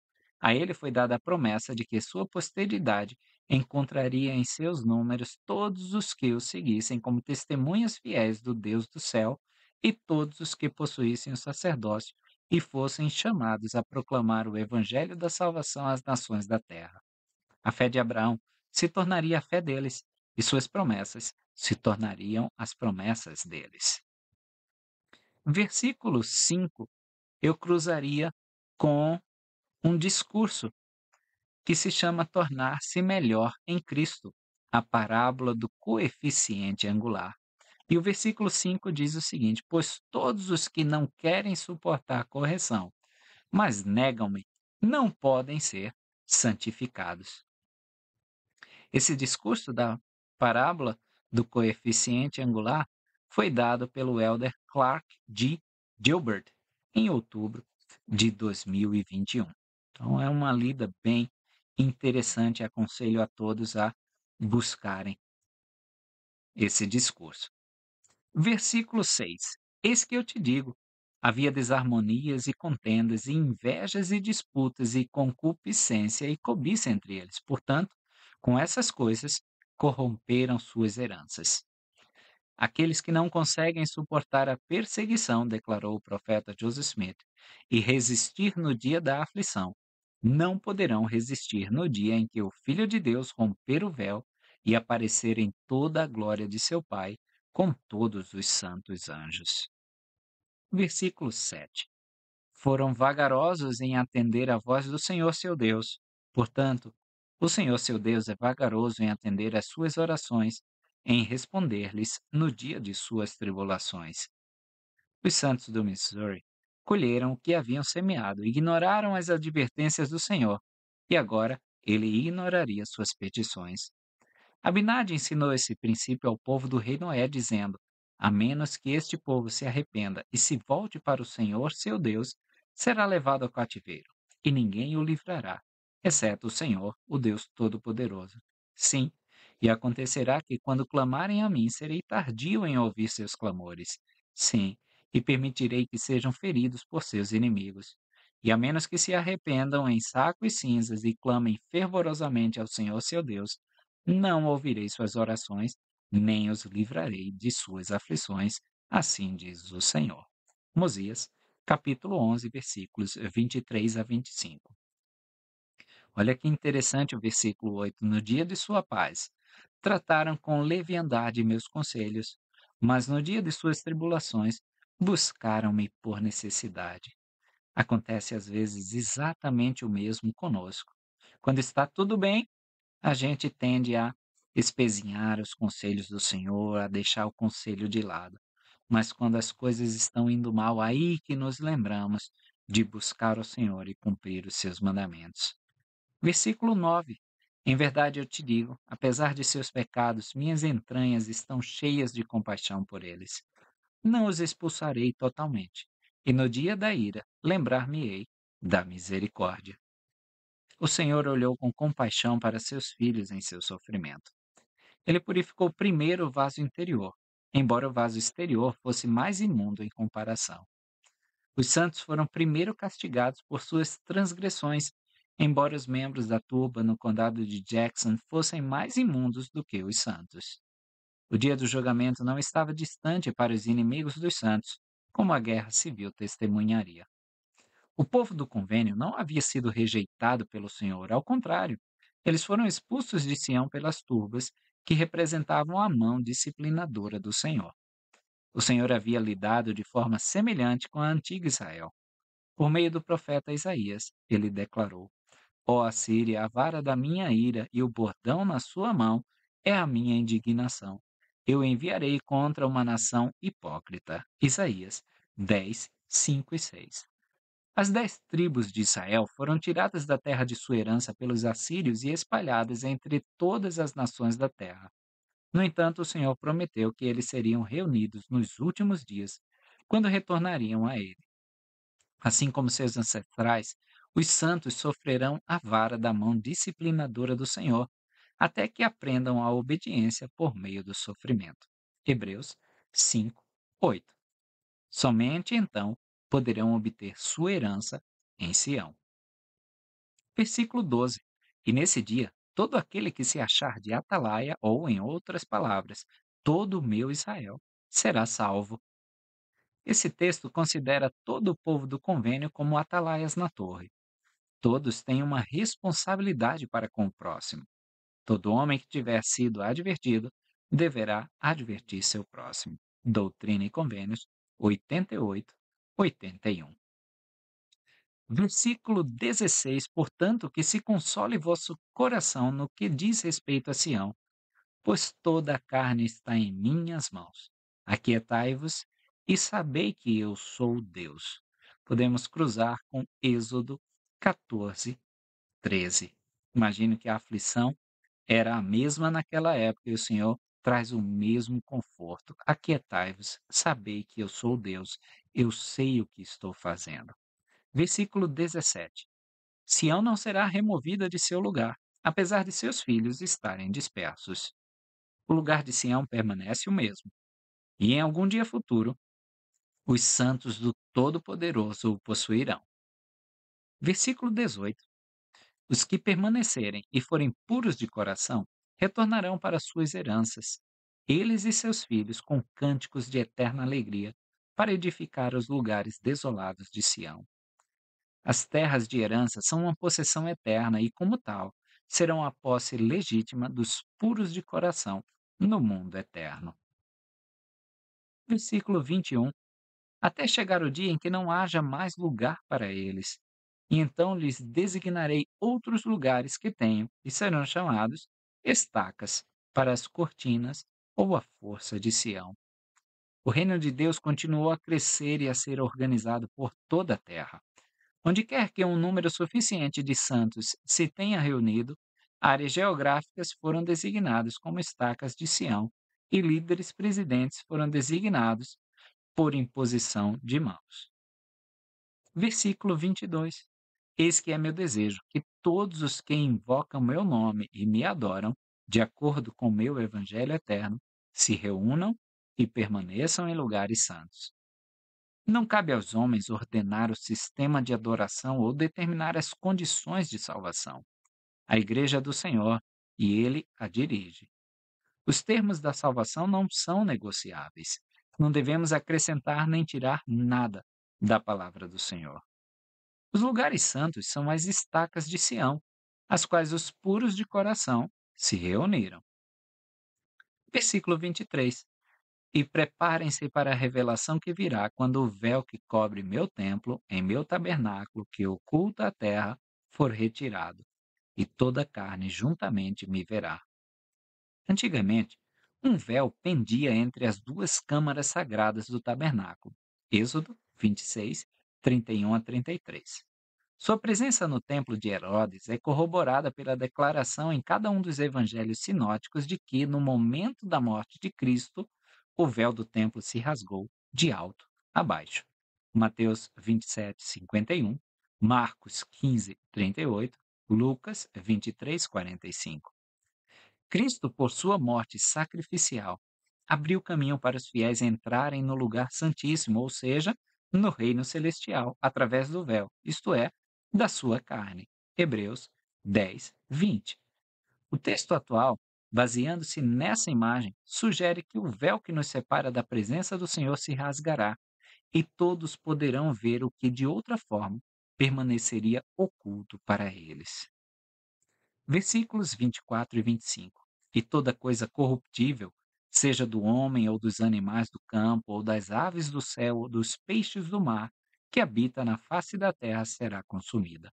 A ele foi dada a promessa de que sua posteridade encontraria em seus números todos os que o seguissem como testemunhas fiéis do Deus do céu e todos os que possuíssem o sacerdócio e fossem chamados a proclamar o evangelho da salvação às nações da terra. A fé de Abraão se tornaria a fé deles e suas promessas se tornariam as promessas deles. Versículo 5 eu cruzaria com um discurso que se chama Tornar-se Melhor em Cristo, a parábola do coeficiente angular. E o versículo 5 diz o seguinte: Pois todos os que não querem suportar correção, mas negam-me, não podem ser santificados. Esse discurso da parábola do coeficiente angular foi dado pelo elder Clark G. Gilbert em outubro de 2021. Então é uma lida bem interessante, aconselho a todos a buscarem esse discurso. Versículo 6: Eis que eu te digo, havia desarmonias e contendas, e invejas e disputas, e concupiscência e cobiça entre eles. Portanto, com essas coisas, corromperam suas heranças. Aqueles que não conseguem suportar a perseguição, declarou o profeta Joseph Smith, e resistir no dia da aflição, não poderão resistir no dia em que o Filho de Deus romper o véu e aparecer em toda a glória de seu Pai, com todos os santos anjos. Versículo 7. Foram vagarosos em atender à voz do Senhor seu Deus. Portanto, o Senhor seu Deus é vagaroso em atender às suas orações, em responder-lhes no dia de suas tribulações. Os santos do Missouri colheram o que haviam semeado, ignoraram as advertências do Senhor, e agora ele ignoraria suas petições. Abinadi ensinou esse princípio ao povo do rei Noé, dizendo: a menos que este povo se arrependa e se volte para o Senhor seu Deus, será levado ao cativeiro, e ninguém o livrará, exceto o Senhor, o Deus Todo-Poderoso. Sim, e acontecerá que, quando clamarem a mim, serei tardio em ouvir seus clamores. Sim, e permitirei que sejam feridos por seus inimigos. E a menos que se arrependam em saco e cinzas e clamem fervorosamente ao Senhor seu Deus, não ouvirei suas orações, nem os livrarei de suas aflições, assim diz o Senhor. Mosias, capítulo 11, versículos 23 a 25. Olha que interessante o versículo 8. No dia de sua paz, trataram com leviandade meus conselhos, mas no dia de suas tribulações, buscaram-me por necessidade. Acontece às vezes exatamente o mesmo conosco. Quando está tudo bem, a gente tende a espezinhar os conselhos do Senhor, a deixar o conselho de lado. Mas quando as coisas estão indo mal, aí que nos lembramos de buscar o Senhor e cumprir os seus mandamentos. Versículo 9. Em verdade eu te digo, apesar de seus pecados, minhas entranhas estão cheias de compaixão por eles. Não os expulsarei totalmente, e no dia da ira lembrar-me-ei da misericórdia. O Senhor olhou com compaixão para seus filhos em seu sofrimento. Ele purificou primeiro o vaso interior, embora o vaso exterior fosse mais imundo em comparação. Os santos foram primeiro castigados por suas transgressões, embora os membros da turba no condado de Jackson fossem mais imundos do que os santos. O dia do julgamento não estava distante para os inimigos dos santos, como a guerra civil testemunharia. O povo do convênio não havia sido rejeitado pelo Senhor, ao contrário, eles foram expulsos de Sião pelas turbas que representavam a mão disciplinadora do Senhor. O Senhor havia lidado de forma semelhante com a antiga Israel. Por meio do profeta Isaías, ele declarou: Ó Assíria, a vara da minha ira e o bordão na sua mão é a minha indignação. Eu enviarei contra uma nação hipócrita. Isaías 10, 5 e 6. As 10 tribos de Israel foram tiradas da terra de sua herança pelos assírios e espalhadas entre todas as nações da terra. No entanto, o Senhor prometeu que eles seriam reunidos nos últimos dias, quando retornariam a ele. Assim como seus ancestrais, os santos sofrerão a vara da mão disciplinadora do Senhor, até que aprendam a obediência por meio do sofrimento. Hebreus 5, 8. Somente então poderão obter sua herança em Sião. Versículo 12. E nesse dia, todo aquele que se achar de atalaia, ou em outras palavras, todo o meu Israel, será salvo. Esse texto considera todo o povo do convênio como atalaias na torre. Todos têm uma responsabilidade para com o próximo. Todo homem que tiver sido advertido deverá advertir seu próximo. Doutrina e Convênios 88, 81. Versículo 16: Portanto, que se console vosso coração no que diz respeito a Sião, pois toda a carne está em minhas mãos. Aquietai-vos e sabei que eu sou Deus. Podemos cruzar com Êxodo 14, 13. Imagino que a aflição era a mesma naquela época e o Senhor traz o mesmo conforto. Aquietai-vos, sabei que eu sou Deus, eu sei o que estou fazendo. Versículo 17. Sião não será removida de seu lugar, apesar de seus filhos estarem dispersos. O lugar de Sião permanece o mesmo, e em algum dia futuro, os santos do Todo-Poderoso o possuirão. Versículo 18. Os que permanecerem e forem puros de coração retornarão para suas heranças, eles e seus filhos, com cânticos de eterna alegria, para edificar os lugares desolados de Sião. As terras de herança são uma possessão eterna e, como tal, serão a posse legítima dos puros de coração no mundo eterno. Versículo 21. até chegar o dia em que não haja mais lugar para eles. E então lhes designarei outros lugares que tenho, e serão chamados estacas para as cortinas ou a força de Sião. O reino de Deus continuou a crescer e a ser organizado por toda a terra. Onde quer que um número suficiente de santos se tenha reunido, áreas geográficas foram designadas como estacas de Sião e líderes presidentes foram designados por imposição de mãos. Versículo 22. Eis que é meu desejo que todos os que invocam meu nome e me adoram, de acordo com meu evangelho eterno, se reúnam e permaneçam em lugares santos. Não cabe aos homens ordenar o sistema de adoração ou determinar as condições de salvação. A igreja é do Senhor e ele a dirige. Os termos da salvação não são negociáveis. Não devemos acrescentar nem tirar nada da palavra do Senhor. Os lugares santos são as estacas de Sião, as quais os puros de coração se reuniram. Versículo 23. E preparem-se para a revelação que virá quando o véu que cobre meu templo, em meu tabernáculo, que oculta a terra, for retirado, e toda a carne juntamente me verá. Antigamente, um véu pendia entre as duas câmaras sagradas do tabernáculo. Êxodo 26, 31 a 33. Sua presença no templo de Herodes é corroborada pela declaração em cada um dos evangelhos sinóticos de que, no momento da morte de Cristo, o véu do templo se rasgou de alto a baixo. Mateus 27, 51, Marcos 15, 38, Lucas 23, 45. Cristo, por sua morte sacrificial, abriu caminho para os fiéis entrarem no lugar santíssimo, ou seja, no reino celestial, através do véu, isto é, da sua carne. Hebreus 10, 20. O texto atual, baseando-se nessa imagem, sugere que o véu que nos separa da presença do Senhor se rasgará e todos poderão ver o que de outra forma permaneceria oculto para eles. Versículos 24 e 25. E toda coisa corruptível, seja do homem ou dos animais do campo, ou das aves do céu, ou dos peixes do mar, que habita na face da terra, será consumida.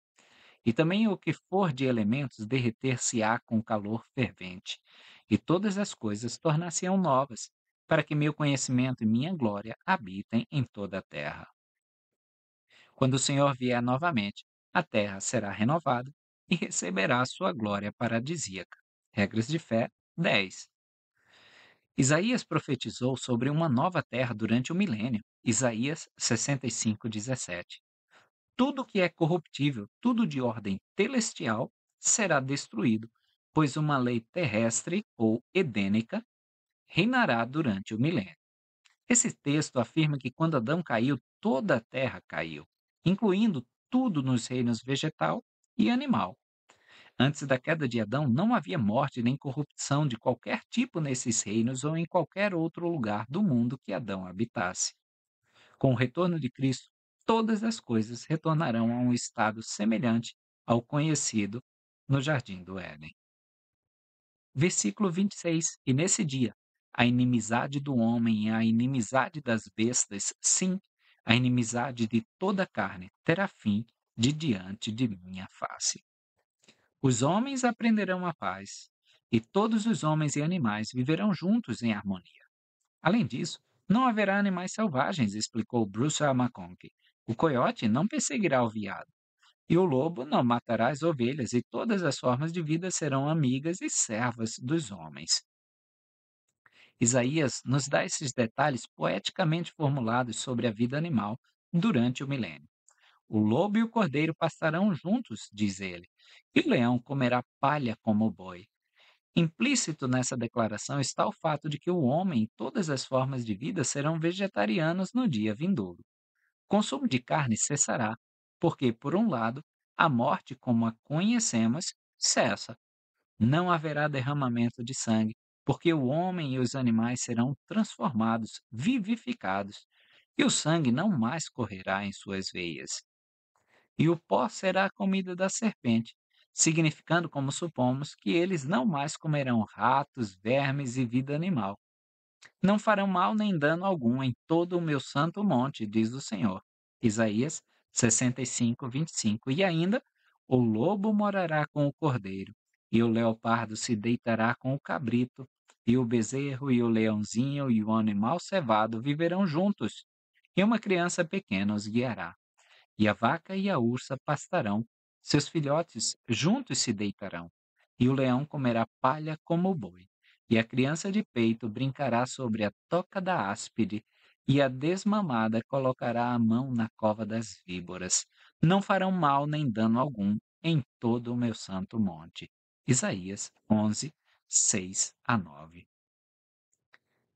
E também o que for de elementos derreter-se-á com calor fervente. E todas as coisas tornar-se-ão novas, para que meu conhecimento e minha glória habitem em toda a terra. Quando o Senhor vier novamente, a terra será renovada e receberá sua glória paradisíaca. Regras de fé 10. Isaías profetizou sobre uma nova terra durante o milênio. Isaías 65:17. Tudo que é corruptível, tudo de ordem celestial, será destruído, pois uma lei terrestre ou edênica reinará durante o milênio. Esse texto afirma que quando Adão caiu, toda a terra caiu, incluindo tudo nos reinos vegetal e animal. Antes da queda de Adão, não havia morte nem corrupção de qualquer tipo nesses reinos ou em qualquer outro lugar do mundo que Adão habitasse. Com o retorno de Cristo, todas as coisas retornarão a um estado semelhante ao conhecido no jardim do Éden. Versículo 26. E nesse dia, a inimizade do homem e a inimizade das bestas, sim, a inimizade de toda a carne, terá fim de diante de minha face. Os homens aprenderão a paz, e todos os homens e animais viverão juntos em harmonia. Além disso, não haverá animais selvagens, explicou Bruce A. McConkie. O coiote não perseguirá o veado, e o lobo não matará as ovelhas, e todas as formas de vida serão amigas e servas dos homens. Isaías nos dá esses detalhes poeticamente formulados sobre a vida animal durante o milênio. O lobo e o cordeiro passarão juntos, diz ele, e o leão comerá palha como o boi. Implícito nessa declaração está o fato de que o homem e todas as formas de vida serão vegetarianos no dia vindouro. O consumo de carne cessará, porque, por um lado, a morte como a conhecemos cessa. Não haverá derramamento de sangue, porque o homem e os animais serão transformados, vivificados, e o sangue não mais correrá em suas veias. E o pó será a comida da serpente, significando, como supomos, que eles não mais comerão ratos, vermes e vida animal. Não farão mal nem dano algum em todo o meu santo monte, diz o Senhor. Isaías 65, 25. E ainda, o lobo morará com o cordeiro, e o leopardo se deitará com o cabrito, e o bezerro e o leãozinho e o animal cevado viverão juntos, e uma criança pequena os guiará. E a vaca e a ursa pastarão, seus filhotes juntos se deitarão, e o leão comerá palha como o boi, e a criança de peito brincará sobre a toca da áspide, e a desmamada colocará a mão na cova das víboras. Não farão mal nem dano algum em todo o meu santo monte. Isaías 11, 6 a 9.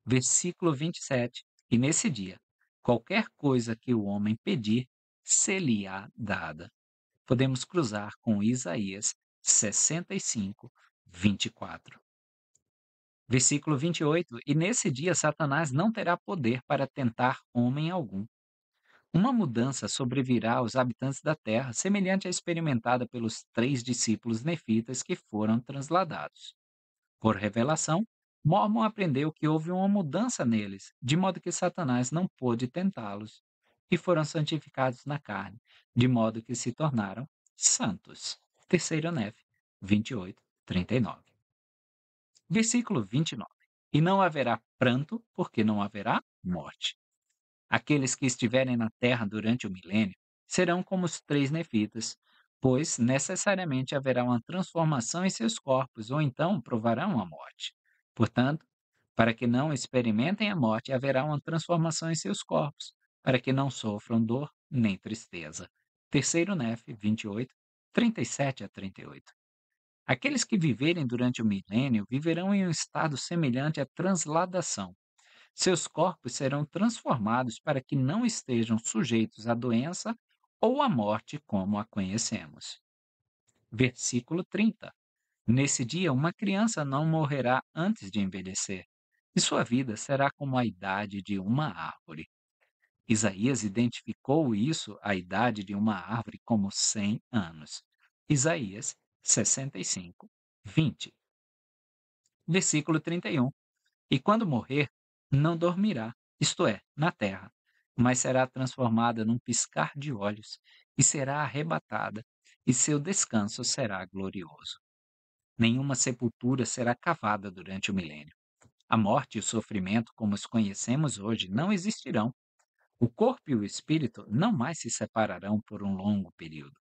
Versículo 27. E nesse dia, qualquer coisa que o homem pedir, se-lhe-á dada. Podemos cruzar com Isaías 65, 24. Versículo 28. E nesse dia Satanás não terá poder para tentar homem algum. Uma mudança sobrevirá aos habitantes da terra, semelhante à experimentada pelos 3 discípulos nefitas que foram transladados. Por revelação, Mormon aprendeu que houve uma mudança neles, de modo que Satanás não pôde tentá-los, e foram santificados na carne, de modo que se tornaram santos. Terceiro Nef 28, 39. Versículo 29. E não haverá pranto, porque não haverá morte. Aqueles que estiverem na terra durante o milênio serão como os 3 nefitas, pois necessariamente haverá uma transformação em seus corpos, ou então provarão a morte. Portanto, para que não experimentem a morte, haverá uma transformação em seus corpos, para que não sofram dor nem tristeza. Terceiro Nef 28, 37 a 38. Aqueles que viverem durante o milênio viverão em um estado semelhante à transladação. Seus corpos serão transformados para que não estejam sujeitos à doença ou à morte como a conhecemos. Versículo 30. Nesse dia, uma criança não morrerá antes de envelhecer, e sua vida será como a idade de uma árvore. Isaías identificou isso, a idade de uma árvore, como 100 anos. Isaías 65, 20. Versículo 31. E quando morrer, não dormirá, isto é, na terra, mas será transformada num piscar de olhos, e será arrebatada, e seu descanso será glorioso. Nenhuma sepultura será cavada durante o milênio. A morte e o sofrimento, como os conhecemos hoje, não existirão. O corpo e o espírito não mais se separarão por um longo período.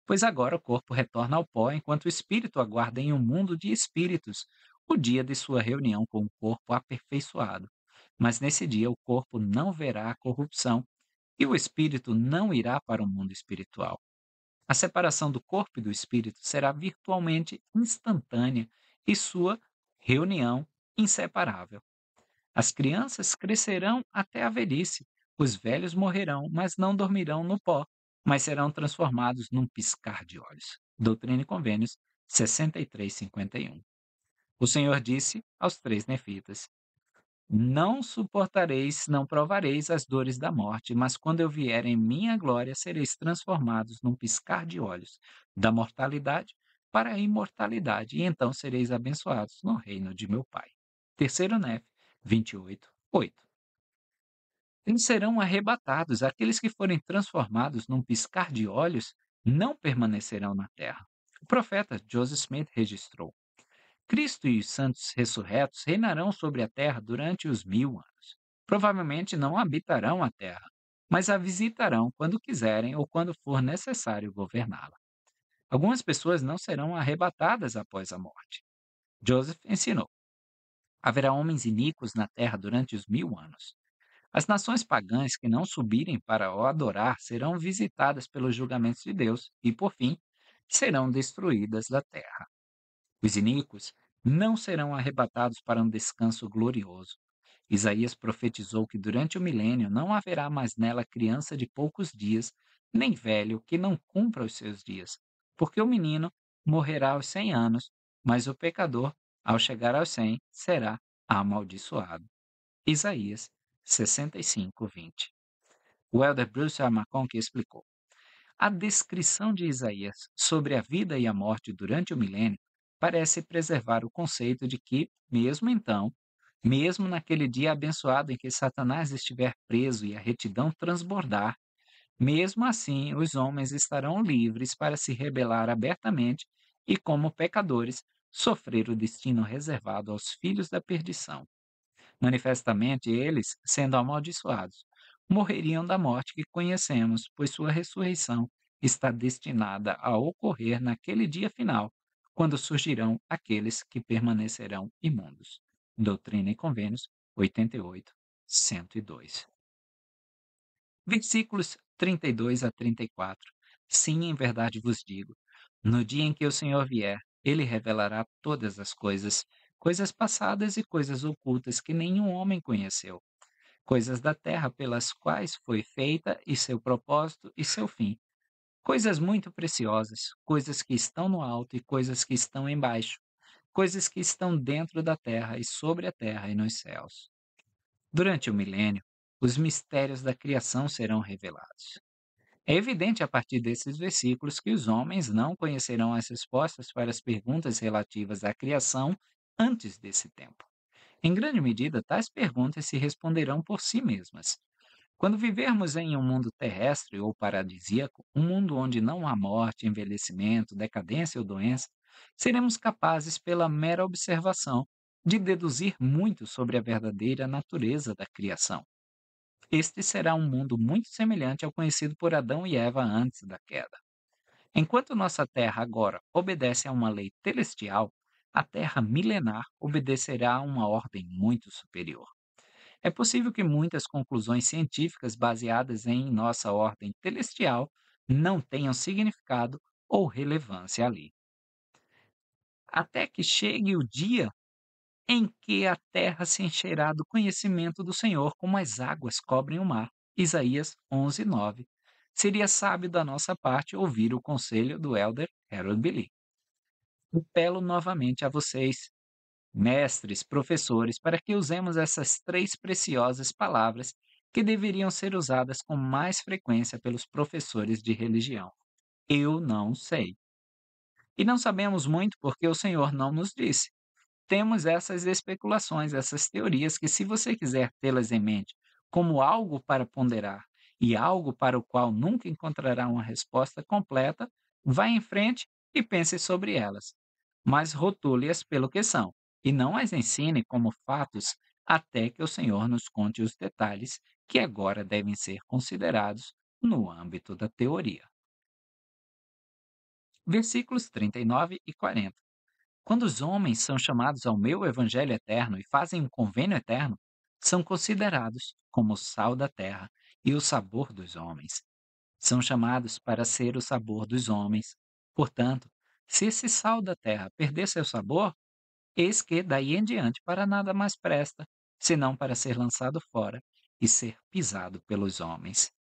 Pois agora o corpo retorna ao pó, enquanto o espírito aguarda em um mundo de espíritos o dia de sua reunião com o corpo aperfeiçoado. Mas nesse dia o corpo não verá a corrupção e o espírito não irá para o mundo espiritual. A separação do corpo e do espírito será virtualmente instantânea e sua reunião inseparável. As crianças crescerão até a velhice, os velhos morrerão, mas não dormirão no pó, mas serão transformados num piscar de olhos. Doutrina e Convênios 63:51. O Senhor disse aos 3 nefitas: Não suportareis, não provareis as dores da morte, mas quando eu vier em minha glória, sereis transformados num piscar de olhos, da mortalidade para a imortalidade, e então sereis abençoados no reino de meu Pai. Terceiro Nef 28, 8. Eles serão arrebatados, aqueles que forem transformados num piscar de olhos não permanecerão na terra. O profeta Joseph Smith registrou: Cristo e os santos ressurretos reinarão sobre a terra durante os 1000 anos. Provavelmente não habitarão a terra, mas a visitarão quando quiserem ou quando for necessário governá-la. Algumas pessoas não serão arrebatadas após a morte. Joseph ensinou: haverá homens iníquos na terra durante os 1000 anos. As nações pagãs que não subirem para o adorar serão visitadas pelos julgamentos de Deus e, por fim, serão destruídas da terra. Os iníquos não serão arrebatados para um descanso glorioso. Isaías profetizou que durante o milênio não haverá mais nela criança de poucos dias, nem velho que não cumpra os seus dias, porque o menino morrerá aos 100 anos, mas o pecador, ao chegar aos 100, será amaldiçoado. Isaías 65, 20. O elder Bruce R. McConkie explicou: a descrição de Isaías sobre a vida e a morte durante o milênio parece preservar o conceito de que, mesmo então, Mesmo naquele dia abençoado em que Satanás estiver preso e a retidão transbordar, mesmo assim os homens estarão livres para se rebelar abertamente e, como pecadores, sofrer o destino reservado aos filhos da perdição. Manifestamente, eles, sendo amaldiçoados, morreriam da morte que conhecemos, pois sua ressurreição está destinada a ocorrer naquele dia final, quando surgirão aqueles que permanecerão imundos. Doutrina e Convênios 88, 102. Versículos 32 a 34. Sim, em verdade vos digo, no dia em que o Senhor vier, ele revelará todas as coisas, coisas passadas e coisas ocultas que nenhum homem conheceu, coisas da terra pelas quais foi feita e seu propósito e seu fim, coisas muito preciosas, coisas que estão no alto e coisas que estão embaixo, coisas que estão dentro da terra e sobre a terra e nos céus. Durante o milênio, os mistérios da criação serão revelados. É evidente a partir desses versículos que os homens não conhecerão as respostas para as perguntas relativas à criação antes desse tempo. Em grande medida, tais perguntas se responderão por si mesmas. Quando vivermos em um mundo terrestre ou paradisíaco, um mundo onde não há morte, envelhecimento, decadência ou doença, seremos capazes, pela mera observação, de deduzir muito sobre a verdadeira natureza da criação. Este será um mundo muito semelhante ao conhecido por Adão e Eva antes da queda. Enquanto nossa Terra agora obedece a uma lei celestial, a Terra milenar obedecerá a uma ordem muito superior. É possível que muitas conclusões científicas baseadas em nossa ordem celestial não tenham significado ou relevância ali. Até que chegue o dia em que a terra se encherá do conhecimento do Senhor, como as águas cobrem o mar. Isaías 11:9. Seria sábio da nossa parte ouvir o conselho do elder Harold Billy. Apelo novamente a vocês, mestres, professores, para que usemos essas três preciosas palavras que deveriam ser usadas com mais frequência pelos professores de religião. Eu não sei. E não sabemos muito porque o Senhor não nos disse. Temos essas especulações, essas teorias que, se você quiser tê-las em mente como algo para ponderar e algo para o qual nunca encontrará uma resposta completa, vá em frente e pense sobre elas. Mas rotule-as pelo que são, e não as ensine como fatos até que o Senhor nos conte os detalhes que agora devem ser considerados no âmbito da teoria. Versículos 39 e 40. Quando os homens são chamados ao meu evangelho eterno e fazem um convênio eterno, são considerados como o sal da terra e o sabor dos homens. São chamados para ser o sabor dos homens. Portanto, se esse sal da terra perder seu sabor, eis que daí em diante para nada mais presta, senão para ser lançado fora e ser pisado pelos homens.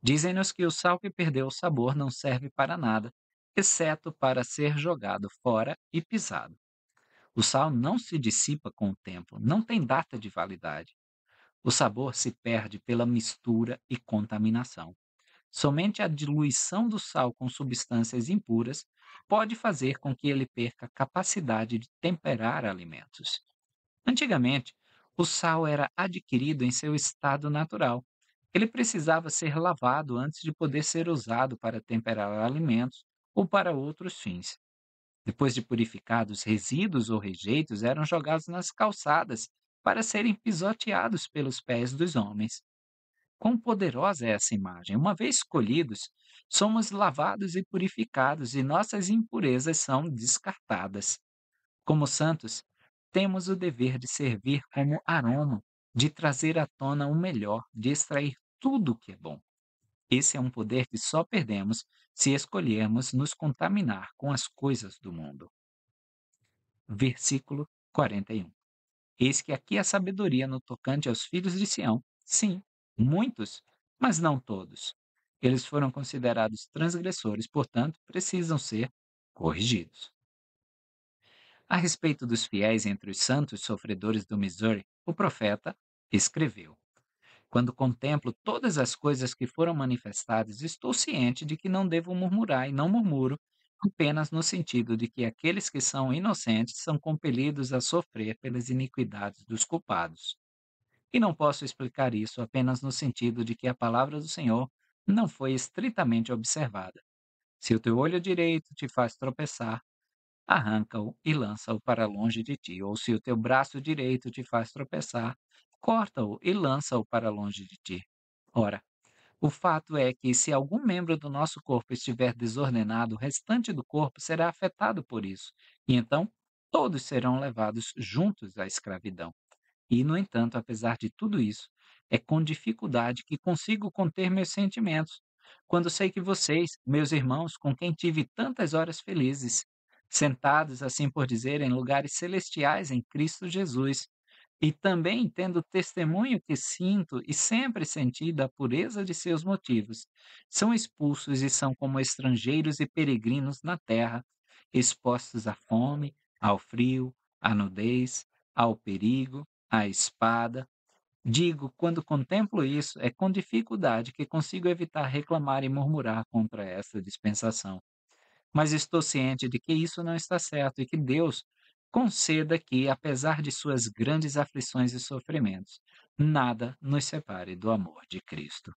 Dizem-nos que o sal que perdeu o sabor não serve para nada, exceto para ser jogado fora e pisado. O sal não se dissipa com o tempo, não tem data de validade. O sabor se perde pela mistura e contaminação. Somente a diluição do sal com substâncias impuras pode fazer com que ele perca a capacidade de temperar alimentos. Antigamente, o sal era adquirido em seu estado natural. Ele precisava ser lavado antes de poder ser usado para temperar alimentos ou para outros fins. Depois de purificados, resíduos ou rejeitos eram jogados nas calçadas para serem pisoteados pelos pés dos homens. Quão poderosa é essa imagem! Uma vez escolhidos, somos lavados e purificados e nossas impurezas são descartadas. Como santos, temos o dever de servir como aroma, de trazer à tona o melhor, de extrair tudo o que é bom. Esse é um poder que só perdemos se escolhermos nos contaminar com as coisas do mundo. Versículo 41. Eis que aqui a sabedoria no tocante aos filhos de Sião. Sim, muitos, mas não todos. Eles foram considerados transgressores, portanto, precisam ser corrigidos. A respeito dos fiéis entre os santos sofredores do Missouri, o profeta escreveu: Quando contemplo todas as coisas que foram manifestadas, estou ciente de que não devo murmurar e não murmuro, apenas no sentido de que aqueles que são inocentes são compelidos a sofrer pelas iniquidades dos culpados. E não posso explicar isso apenas no sentido de que a palavra do Senhor não foi estritamente observada. Se o teu olho direito te faz tropeçar, arranca-o e lança-o para longe de ti. Ou se o teu braço direito te faz tropeçar, corta-o e lança-o para longe de ti. Ora, o fato é que se algum membro do nosso corpo estiver desordenado, o restante do corpo será afetado por isso. E então, todos serão levados juntos à escravidão. E, no entanto, apesar de tudo isso, é com dificuldade que consigo conter meus sentimentos, quando sei que vocês, meus irmãos, com quem tive tantas horas felizes, sentados, assim por dizer, em lugares celestiais em Cristo Jesus, e também tendo testemunho que sinto e sempre senti da pureza de seus motivos, são expulsos e são como estrangeiros e peregrinos na terra, expostos à fome, ao frio, à nudez, ao perigo, à espada. Digo, quando contemplo isso, é com dificuldade que consigo evitar reclamar e murmurar contra essa dispensação. Mas estou ciente de que isso não está certo e que Deus conceda que, apesar de suas grandes aflições e sofrimentos, nada nos separe do amor de Cristo.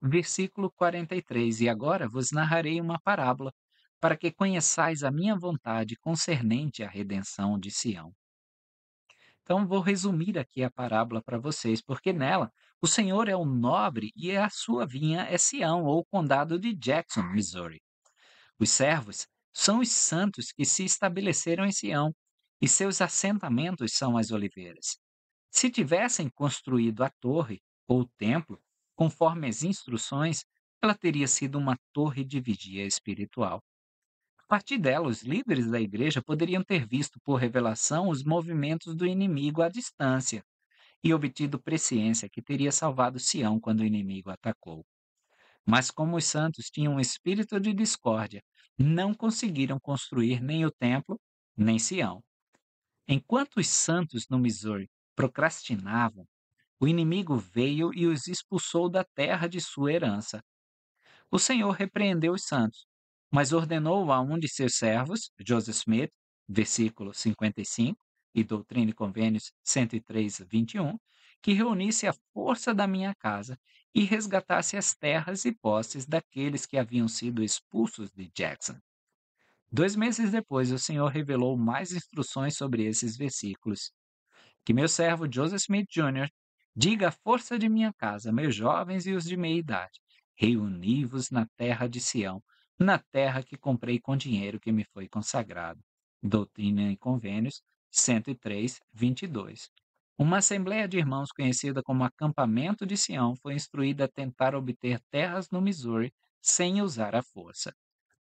Versículo 43: E agora vos narrarei uma parábola, para que conheçais a minha vontade concernente à redenção de Sião. Então, vou resumir aqui a parábola para vocês, porque nela o Senhor é o nobre e a sua vinha é Sião, ou o condado de Jackson, Missouri. Os servos são os santos que se estabeleceram em Sião, e seus assentamentos são as oliveiras. Se tivessem construído a torre, ou o templo, conforme as instruções, ela teria sido uma torre de vigia espiritual. A partir dela, os líderes da igreja poderiam ter visto por revelação os movimentos do inimigo à distância e obtido presciência que teria salvado Sião quando o inimigo atacou. Mas como os santos tinham um espírito de discórdia, não conseguiram construir nem o templo, nem Sião. Enquanto os santos no Missouri procrastinavam, o inimigo veio e os expulsou da terra de sua herança. O Senhor repreendeu os santos, mas ordenou a um de seus servos, Joseph Smith, versículo 55, e Doutrina e Convênios 103, 21, que reunisse a força da minha casa e resgatasse as terras e posses daqueles que haviam sido expulsos de Jackson. 2 meses depois, o Senhor revelou mais instruções sobre esses versículos. Que meu servo Joseph Smith Jr. diga à força de minha casa, meus jovens e os de meia idade, reuni-vos na terra de Sião, na terra que comprei com dinheiro que me foi consagrado. Doutrina e Convênios 103, 22. Uma assembleia de irmãos conhecida como Acampamento de Sião foi instruída a tentar obter terras no Missouri sem usar a força.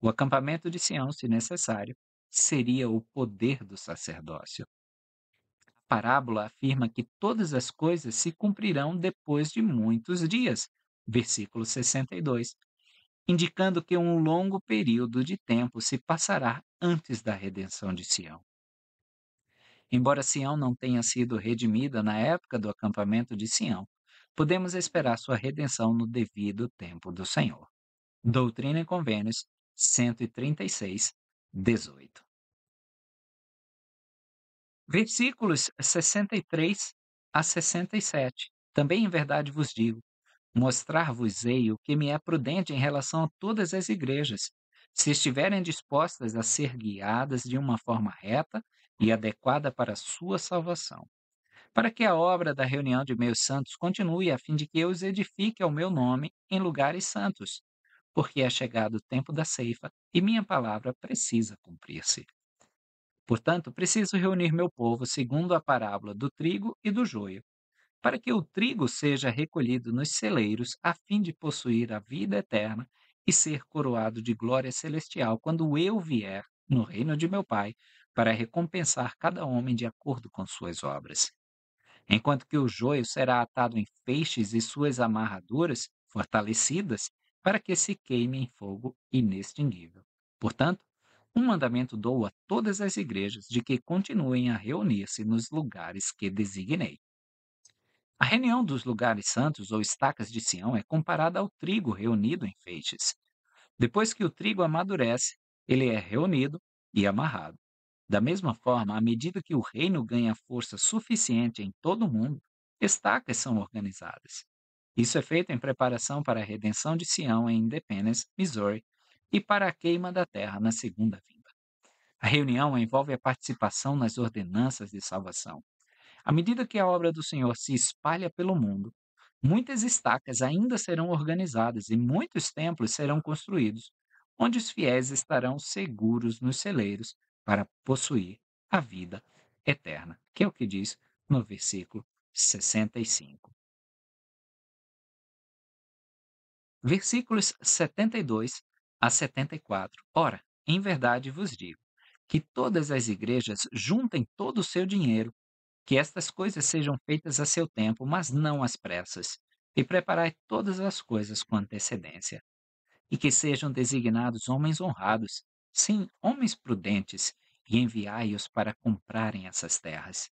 O acampamento de Sião, se necessário, seria o poder do sacerdócio. A parábola afirma que todas as coisas se cumprirão depois de muitos dias, versículo 62, indicando que um longo período de tempo se passará antes da redenção de Sião. Embora Sião não tenha sido redimida na época do acampamento de Sião, podemos esperar sua redenção no devido tempo do Senhor. Doutrina e Convênios 136, 18. Versículos 63 a 67. Também em verdade vos digo: mostrar-vos-ei o que me é prudente em relação a todas as igrejas, se estiverem dispostas a ser guiadas de uma forma reta e adequada para a sua salvação, para que a obra da reunião de meus santos continue, a fim de que eu os edifique ao meu nome em lugares santos, porque é chegado o tempo da ceifa e minha palavra precisa cumprir-se. Portanto, preciso reunir meu povo segundo a parábola do trigo e do joio, para que o trigo seja recolhido nos celeiros, a fim de possuir a vida eterna e ser coroado de glória celestial quando eu vier no reino de meu Pai, para recompensar cada homem de acordo com suas obras. Enquanto que o joio será atado em feixes e suas amarraduras fortalecidas, para que se queime em fogo inextinguível. Portanto, um mandamento dou a todas as igrejas de que continuem a reunir-se nos lugares que designei. A reunião dos lugares santos ou estacas de Sião é comparada ao trigo reunido em feixes. Depois que o trigo amadurece, ele é reunido e amarrado. Da mesma forma, à medida que o reino ganha força suficiente em todo o mundo, estacas são organizadas. Isso é feito em preparação para a redenção de Sião em Independence, Missouri, e para a queima da terra na segunda vinda. A reunião envolve a participação nas ordenanças de salvação. À medida que a obra do Senhor se espalha pelo mundo, muitas estacas ainda serão organizadas e muitos templos serão construídos, onde os fiéis estarão seguros nos celeiros para possuir a vida eterna, que é o que diz no versículo 65. Versículos 72 a 74. Ora, em verdade vos digo que todas as igrejas juntem todo o seu dinheiro, que estas coisas sejam feitas a seu tempo, mas não às pressas, e preparai todas as coisas com antecedência, e que sejam designados homens honrados, sim, homens prudentes, e enviai-os para comprarem essas terras.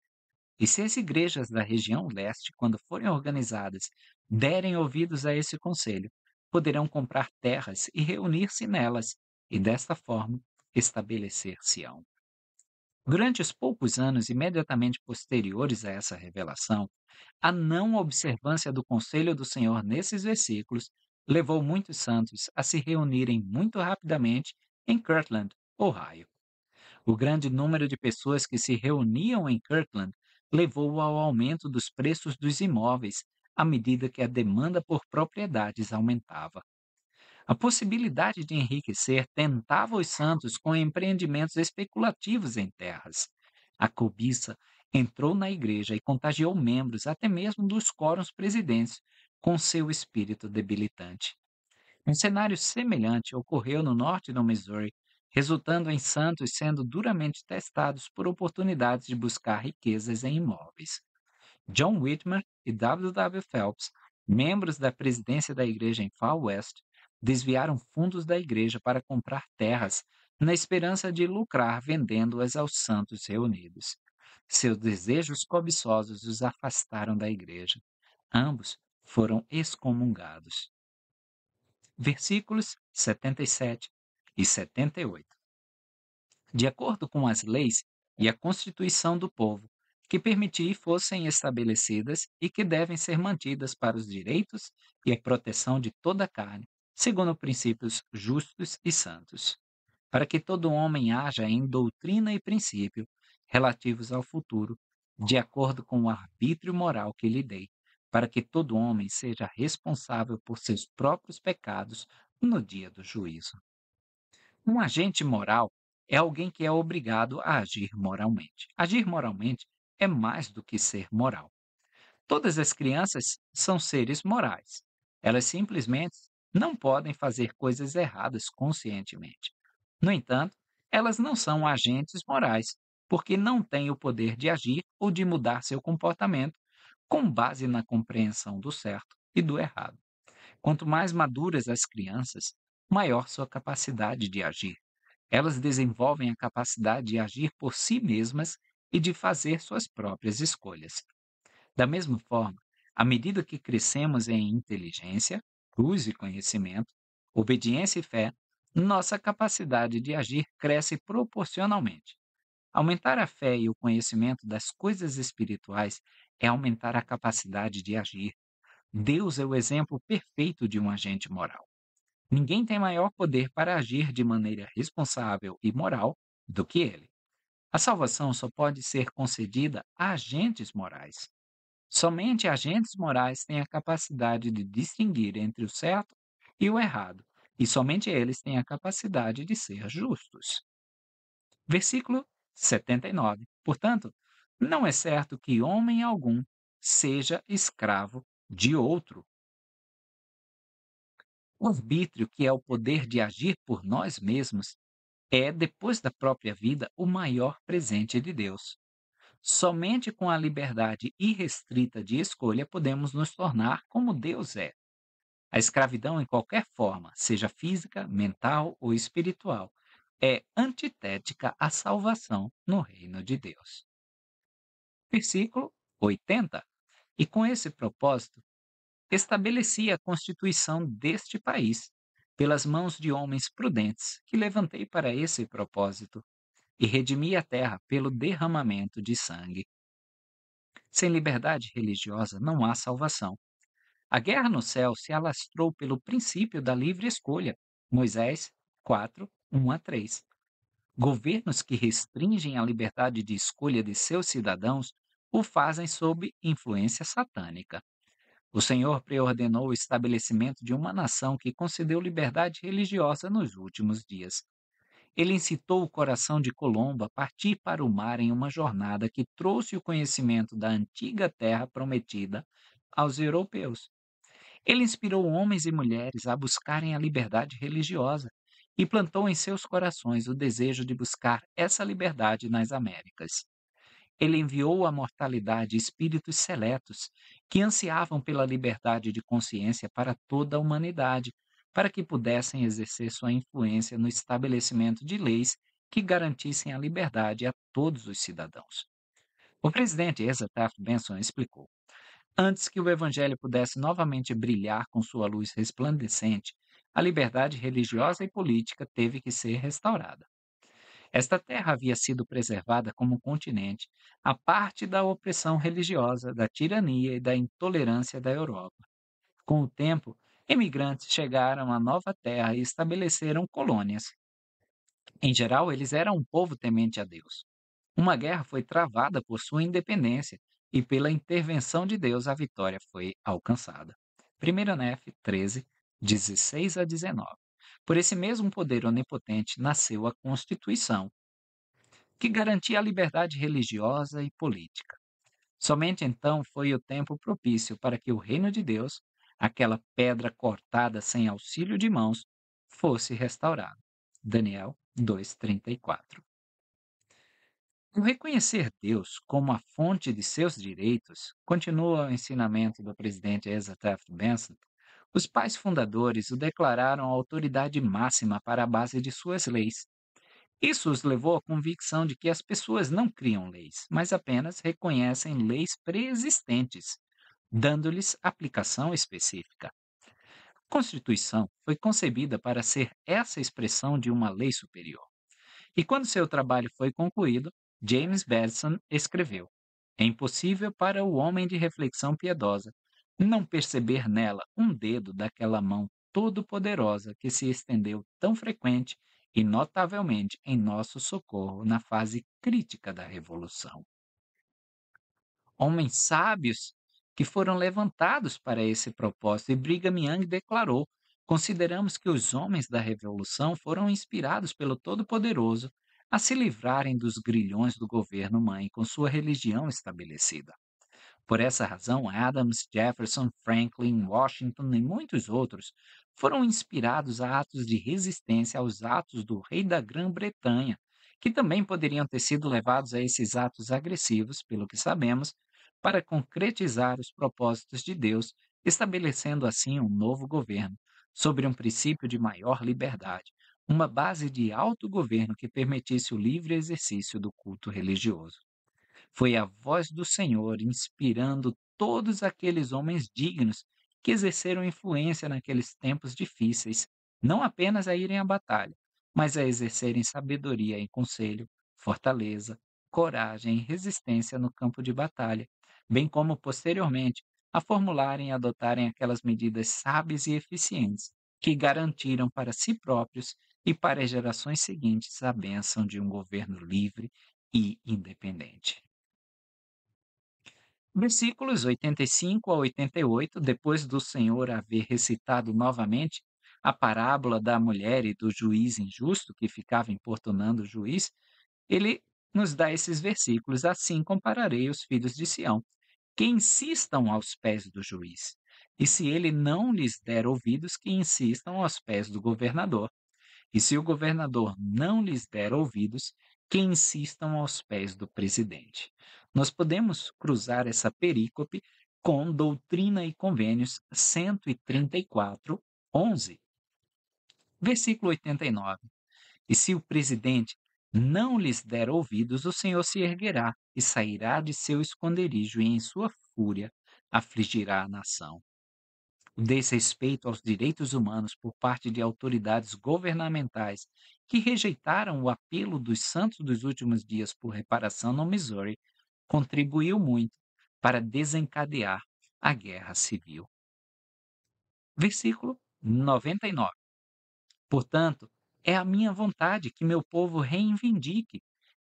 E se as igrejas da região leste, quando forem organizadas, derem ouvidos a esse conselho, poderão comprar terras e reunir-se nelas, e desta forma estabelecer Sião. Durante os poucos anos imediatamente posteriores a essa revelação, a não observância do conselho do Senhor nesses versículos levou muitos santos a se reunirem muito rapidamente em Kirtland, Ohio. O grande número de pessoas que se reuniam em Kirtland levou ao aumento dos preços dos imóveis à medida que a demanda por propriedades aumentava. A possibilidade de enriquecer tentava os santos com empreendimentos especulativos em terras. A cobiça entrou na igreja e contagiou membros até mesmo dos quóruns presidentes com seu espírito debilitante. Um cenário semelhante ocorreu no norte do Missouri, resultando em santos sendo duramente testados por oportunidades de buscar riquezas em imóveis. John Whitmer e W. W. Phelps, membros da presidência da igreja em Far West, desviaram fundos da igreja para comprar terras na esperança de lucrar vendendo-as aos santos reunidos. Seus desejos cobiçosos os afastaram da igreja. Ambos foram excomungados. Versículos 77 e 78. De acordo com as leis e a constituição do povo, que permitir fossem estabelecidas e que devem ser mantidas para os direitos e a proteção de toda a carne, segundo princípios justos e santos, para que todo homem haja em doutrina e princípio relativos ao futuro, de acordo com o arbítrio moral que lhe dei, para que todo homem seja responsável por seus próprios pecados no dia do juízo. Um agente moral é alguém que é obrigado a agir moralmente. Agir moralmente é mais do que ser moral. Todas as crianças são seres morais. Elas simplesmente não podem fazer coisas erradas conscientemente. No entanto, elas não são agentes morais, porque não têm o poder de agir ou de mudar seu comportamento com base na compreensão do certo e do errado. Quanto mais maduras as crianças, maior sua capacidade de agir. Elas desenvolvem a capacidade de agir por si mesmas e de fazer suas próprias escolhas. Da mesma forma, à medida que crescemos em inteligência, luz e conhecimento, obediência e fé, nossa capacidade de agir cresce proporcionalmente. Aumentar a fé e o conhecimento das coisas espirituais é aumentar a capacidade de agir. Deus é o exemplo perfeito de um agente moral. Ninguém tem maior poder para agir de maneira responsável e moral do que ele. A salvação só pode ser concedida a agentes morais. Somente agentes morais têm a capacidade de distinguir entre o certo e o errado, e somente eles têm a capacidade de ser justos. Versículo 79. Portanto, não é certo que homem algum seja escravo de outro. O arbítrio, que é o poder de agir por nós mesmos, é, depois da própria vida, o maior presente de Deus. Somente com a liberdade irrestrita de escolha podemos nos tornar como Deus é. A escravidão, em qualquer forma, seja física, mental ou espiritual, é antitética à salvação no reino de Deus. Versículo 80. E com esse propósito, estabelecia a constituição deste país, pelas mãos de homens prudentes que levantei para esse propósito, e redimi a terra pelo derramamento de sangue. Sem liberdade religiosa não há salvação. A guerra no céu se alastrou pelo princípio da livre escolha. Moisés 4, 1 a 3. Governos que restringem a liberdade de escolha de seus cidadãos o fazem sob influência satânica. O Senhor preordenou o estabelecimento de uma nação que concedeu liberdade religiosa nos últimos dias. Ele incitou o coração de Colombo a partir para o mar em uma jornada que trouxe o conhecimento da antiga terra prometida aos europeus. Ele inspirou homens e mulheres a buscarem a liberdade religiosa e plantou em seus corações o desejo de buscar essa liberdade nas Américas. Ele enviou à mortalidade espíritos seletos que ansiavam pela liberdade de consciência para toda a humanidade, para que pudessem exercer sua influência no estabelecimento de leis que garantissem a liberdade a todos os cidadãos. O presidente Asa Taft Benson explicou: antes que o evangelho pudesse novamente brilhar com sua luz resplandecente, a liberdade religiosa e política teve que ser restaurada. Esta terra havia sido preservada como um continente, à parte da opressão religiosa, da tirania e da intolerância da Europa. Com o tempo, imigrantes chegaram à nova terra e estabeleceram colônias. Em geral, eles eram um povo temente a Deus. Uma guerra foi travada por sua independência e pela intervenção de Deus a vitória foi alcançada. 1 Nef 13, 16 a 19. Por esse mesmo poder onipotente nasceu a Constituição, que garantia a liberdade religiosa e política. Somente então foi o tempo propício para que o reino de Deus, aquela pedra cortada sem auxílio de mãos, fosse restaurado. Daniel 2:34. Ao reconhecer Deus como a fonte de seus direitos, continua o ensinamento do presidente Asa Taft Benson, os pais fundadores o declararam a autoridade máxima para a base de suas leis. Isso os levou à convicção de que as pessoas não criam leis, mas apenas reconhecem leis preexistentes, dando-lhes aplicação específica. A Constituição foi concebida para ser essa expressão de uma lei superior. E quando seu trabalho foi concluído, James Madison escreveu: é impossível para o homem de reflexão piedosa não perceber nela um dedo daquela mão todo-poderosa que se estendeu tão frequente e notavelmente em nosso socorro na fase crítica da Revolução. Homens sábios que foram levantados para esse propósito, e Brigham Young declarou: consideramos que os homens da Revolução foram inspirados pelo Todo-Poderoso a se livrarem dos grilhões do governo-mãe com sua religião estabelecida. Por essa razão, Adams, Jefferson, Franklin, Washington e muitos outros foram inspirados a atos de resistência aos atos do rei da Grã-Bretanha, que também poderiam ter sido levados a esses atos agressivos, pelo que sabemos, para concretizar os propósitos de Deus, estabelecendo assim um novo governo, sobre um princípio de maior liberdade, uma base de autogoverno que permitisse o livre exercício do culto religioso. Foi a voz do Senhor inspirando todos aqueles homens dignos que exerceram influência naqueles tempos difíceis, não apenas a irem à batalha, mas a exercerem sabedoria em conselho, fortaleza, coragem e resistência no campo de batalha, bem como, posteriormente, a formularem e adotarem aquelas medidas sábias e eficientes que garantiram para si próprios e para as gerações seguintes a bênção de um governo livre e independente. Versículos 85 a 88, depois do Senhor haver recitado novamente a parábola da mulher e do juiz injusto que ficava importunando o juiz, ele nos dá esses versículos: assim compararei os filhos de Sião, que insistam aos pés do juiz. E se ele não lhes der ouvidos, que insistam aos pés do governador. E se o governador não lhes der ouvidos, que insistam aos pés do presidente. Nós podemos cruzar essa perícope com Doutrina e Convênios 134, 11. Versículo 89. E se o presidente não lhes der ouvidos, o Senhor se erguerá e sairá de seu esconderijo e em sua fúria afligirá a nação. O desrespeito aos direitos humanos por parte de autoridades governamentais que rejeitaram o apelo dos santos dos últimos dias por reparação no Missouri contribuiu muito para desencadear a guerra civil. Versículo 99. Portanto, é a minha vontade que meu povo reivindique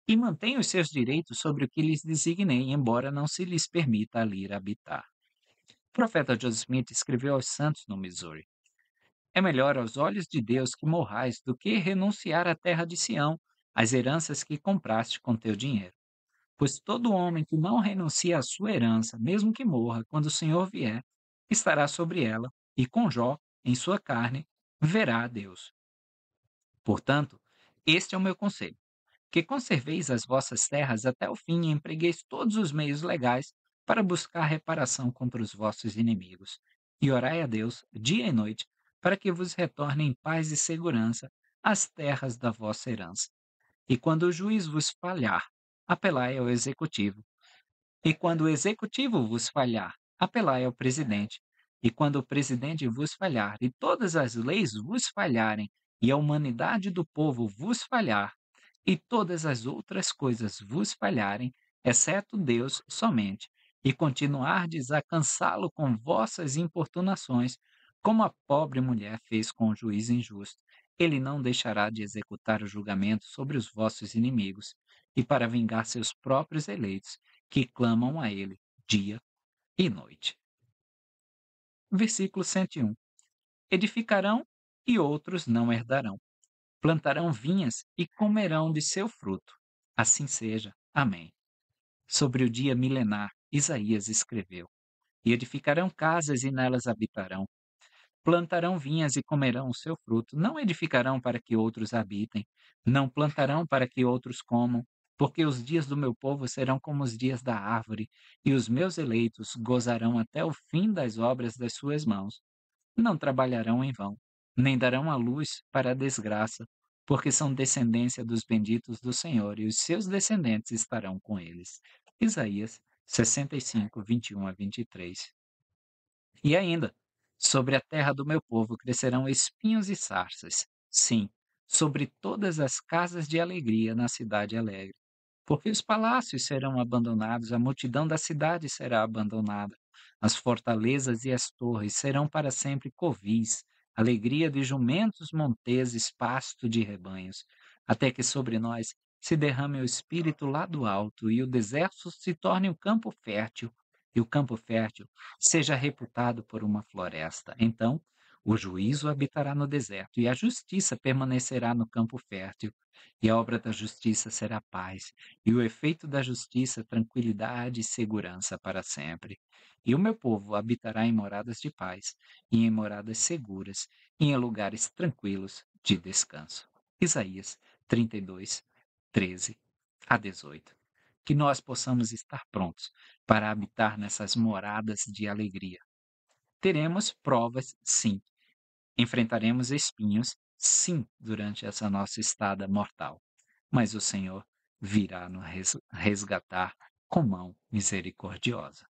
e mantenha os seus direitos sobre o que lhes designei, embora não se lhes permita ali habitar. O profeta Joseph Smith escreveu aos santos no Missouri: é melhor aos olhos de Deus que morrais do que renunciar à terra de Sião, às heranças que compraste com teu dinheiro. Pois todo homem que não renuncia à sua herança, mesmo que morra, quando o Senhor vier, estará sobre ela, e com Jó, em sua carne, verá a Deus. Portanto, este é o meu conselho: que conserveis as vossas terras até o fim e empregueis todos os meios legais para buscar reparação contra os vossos inimigos. E orai a Deus, dia e noite, para que vos retorne em paz e segurança as terras da vossa herança. E quando o juiz vos falhar, apelai ao executivo. E quando o executivo vos falhar, apelai ao presidente. E quando o presidente vos falhar, e todas as leis vos falharem, e a humanidade do povo vos falhar, e todas as outras coisas vos falharem, exceto Deus somente, e continuardes a cansá-lo com vossas importunações, como a pobre mulher fez com o juiz injusto, ele não deixará de executar o julgamento sobre os vossos inimigos, e para vingar seus próprios eleitos, que clamam a ele dia e noite. Versículo 101. Edificarão e outros não herdarão. Plantarão vinhas e comerão de seu fruto. Assim seja. Amém. Sobre o dia milenar, Isaías escreveu: e edificarão casas e nelas habitarão. Plantarão vinhas e comerão o seu fruto. Não edificarão para que outros habitem. Não plantarão para que outros comam. Porque os dias do meu povo serão como os dias da árvore, e os meus eleitos gozarão até o fim das obras das suas mãos. Não trabalharão em vão, nem darão à luz para a desgraça, porque são descendência dos benditos do Senhor, e os seus descendentes estarão com eles. Isaías 65, 21 a 23. E ainda, sobre a terra do meu povo crescerão espinhos e sarças. Sim, sobre todas as casas de alegria na cidade alegre. Porque os palácios serão abandonados, a multidão da cidade será abandonada. As fortalezas e as torres serão para sempre covis, alegria de jumentos monteses, pasto de rebanhos, até que sobre nós se derrame o espírito lá do alto e o deserto se torne um campo fértil, e o campo fértil seja reputado por uma floresta. Então, o juízo habitará no deserto e a justiça permanecerá no campo fértil, e a obra da justiça será paz, e o efeito da justiça, tranquilidade e segurança para sempre. E o meu povo habitará em moradas de paz, e em moradas seguras, e em lugares tranquilos de descanso. Isaías 32, 13 a 18. Que nós possamos estar prontos para habitar nessas moradas de alegria. Teremos provas, sim. Enfrentaremos espinhos, sim, durante essa nossa estada mortal. Mas o Senhor virá nos resgatar com mão misericordiosa.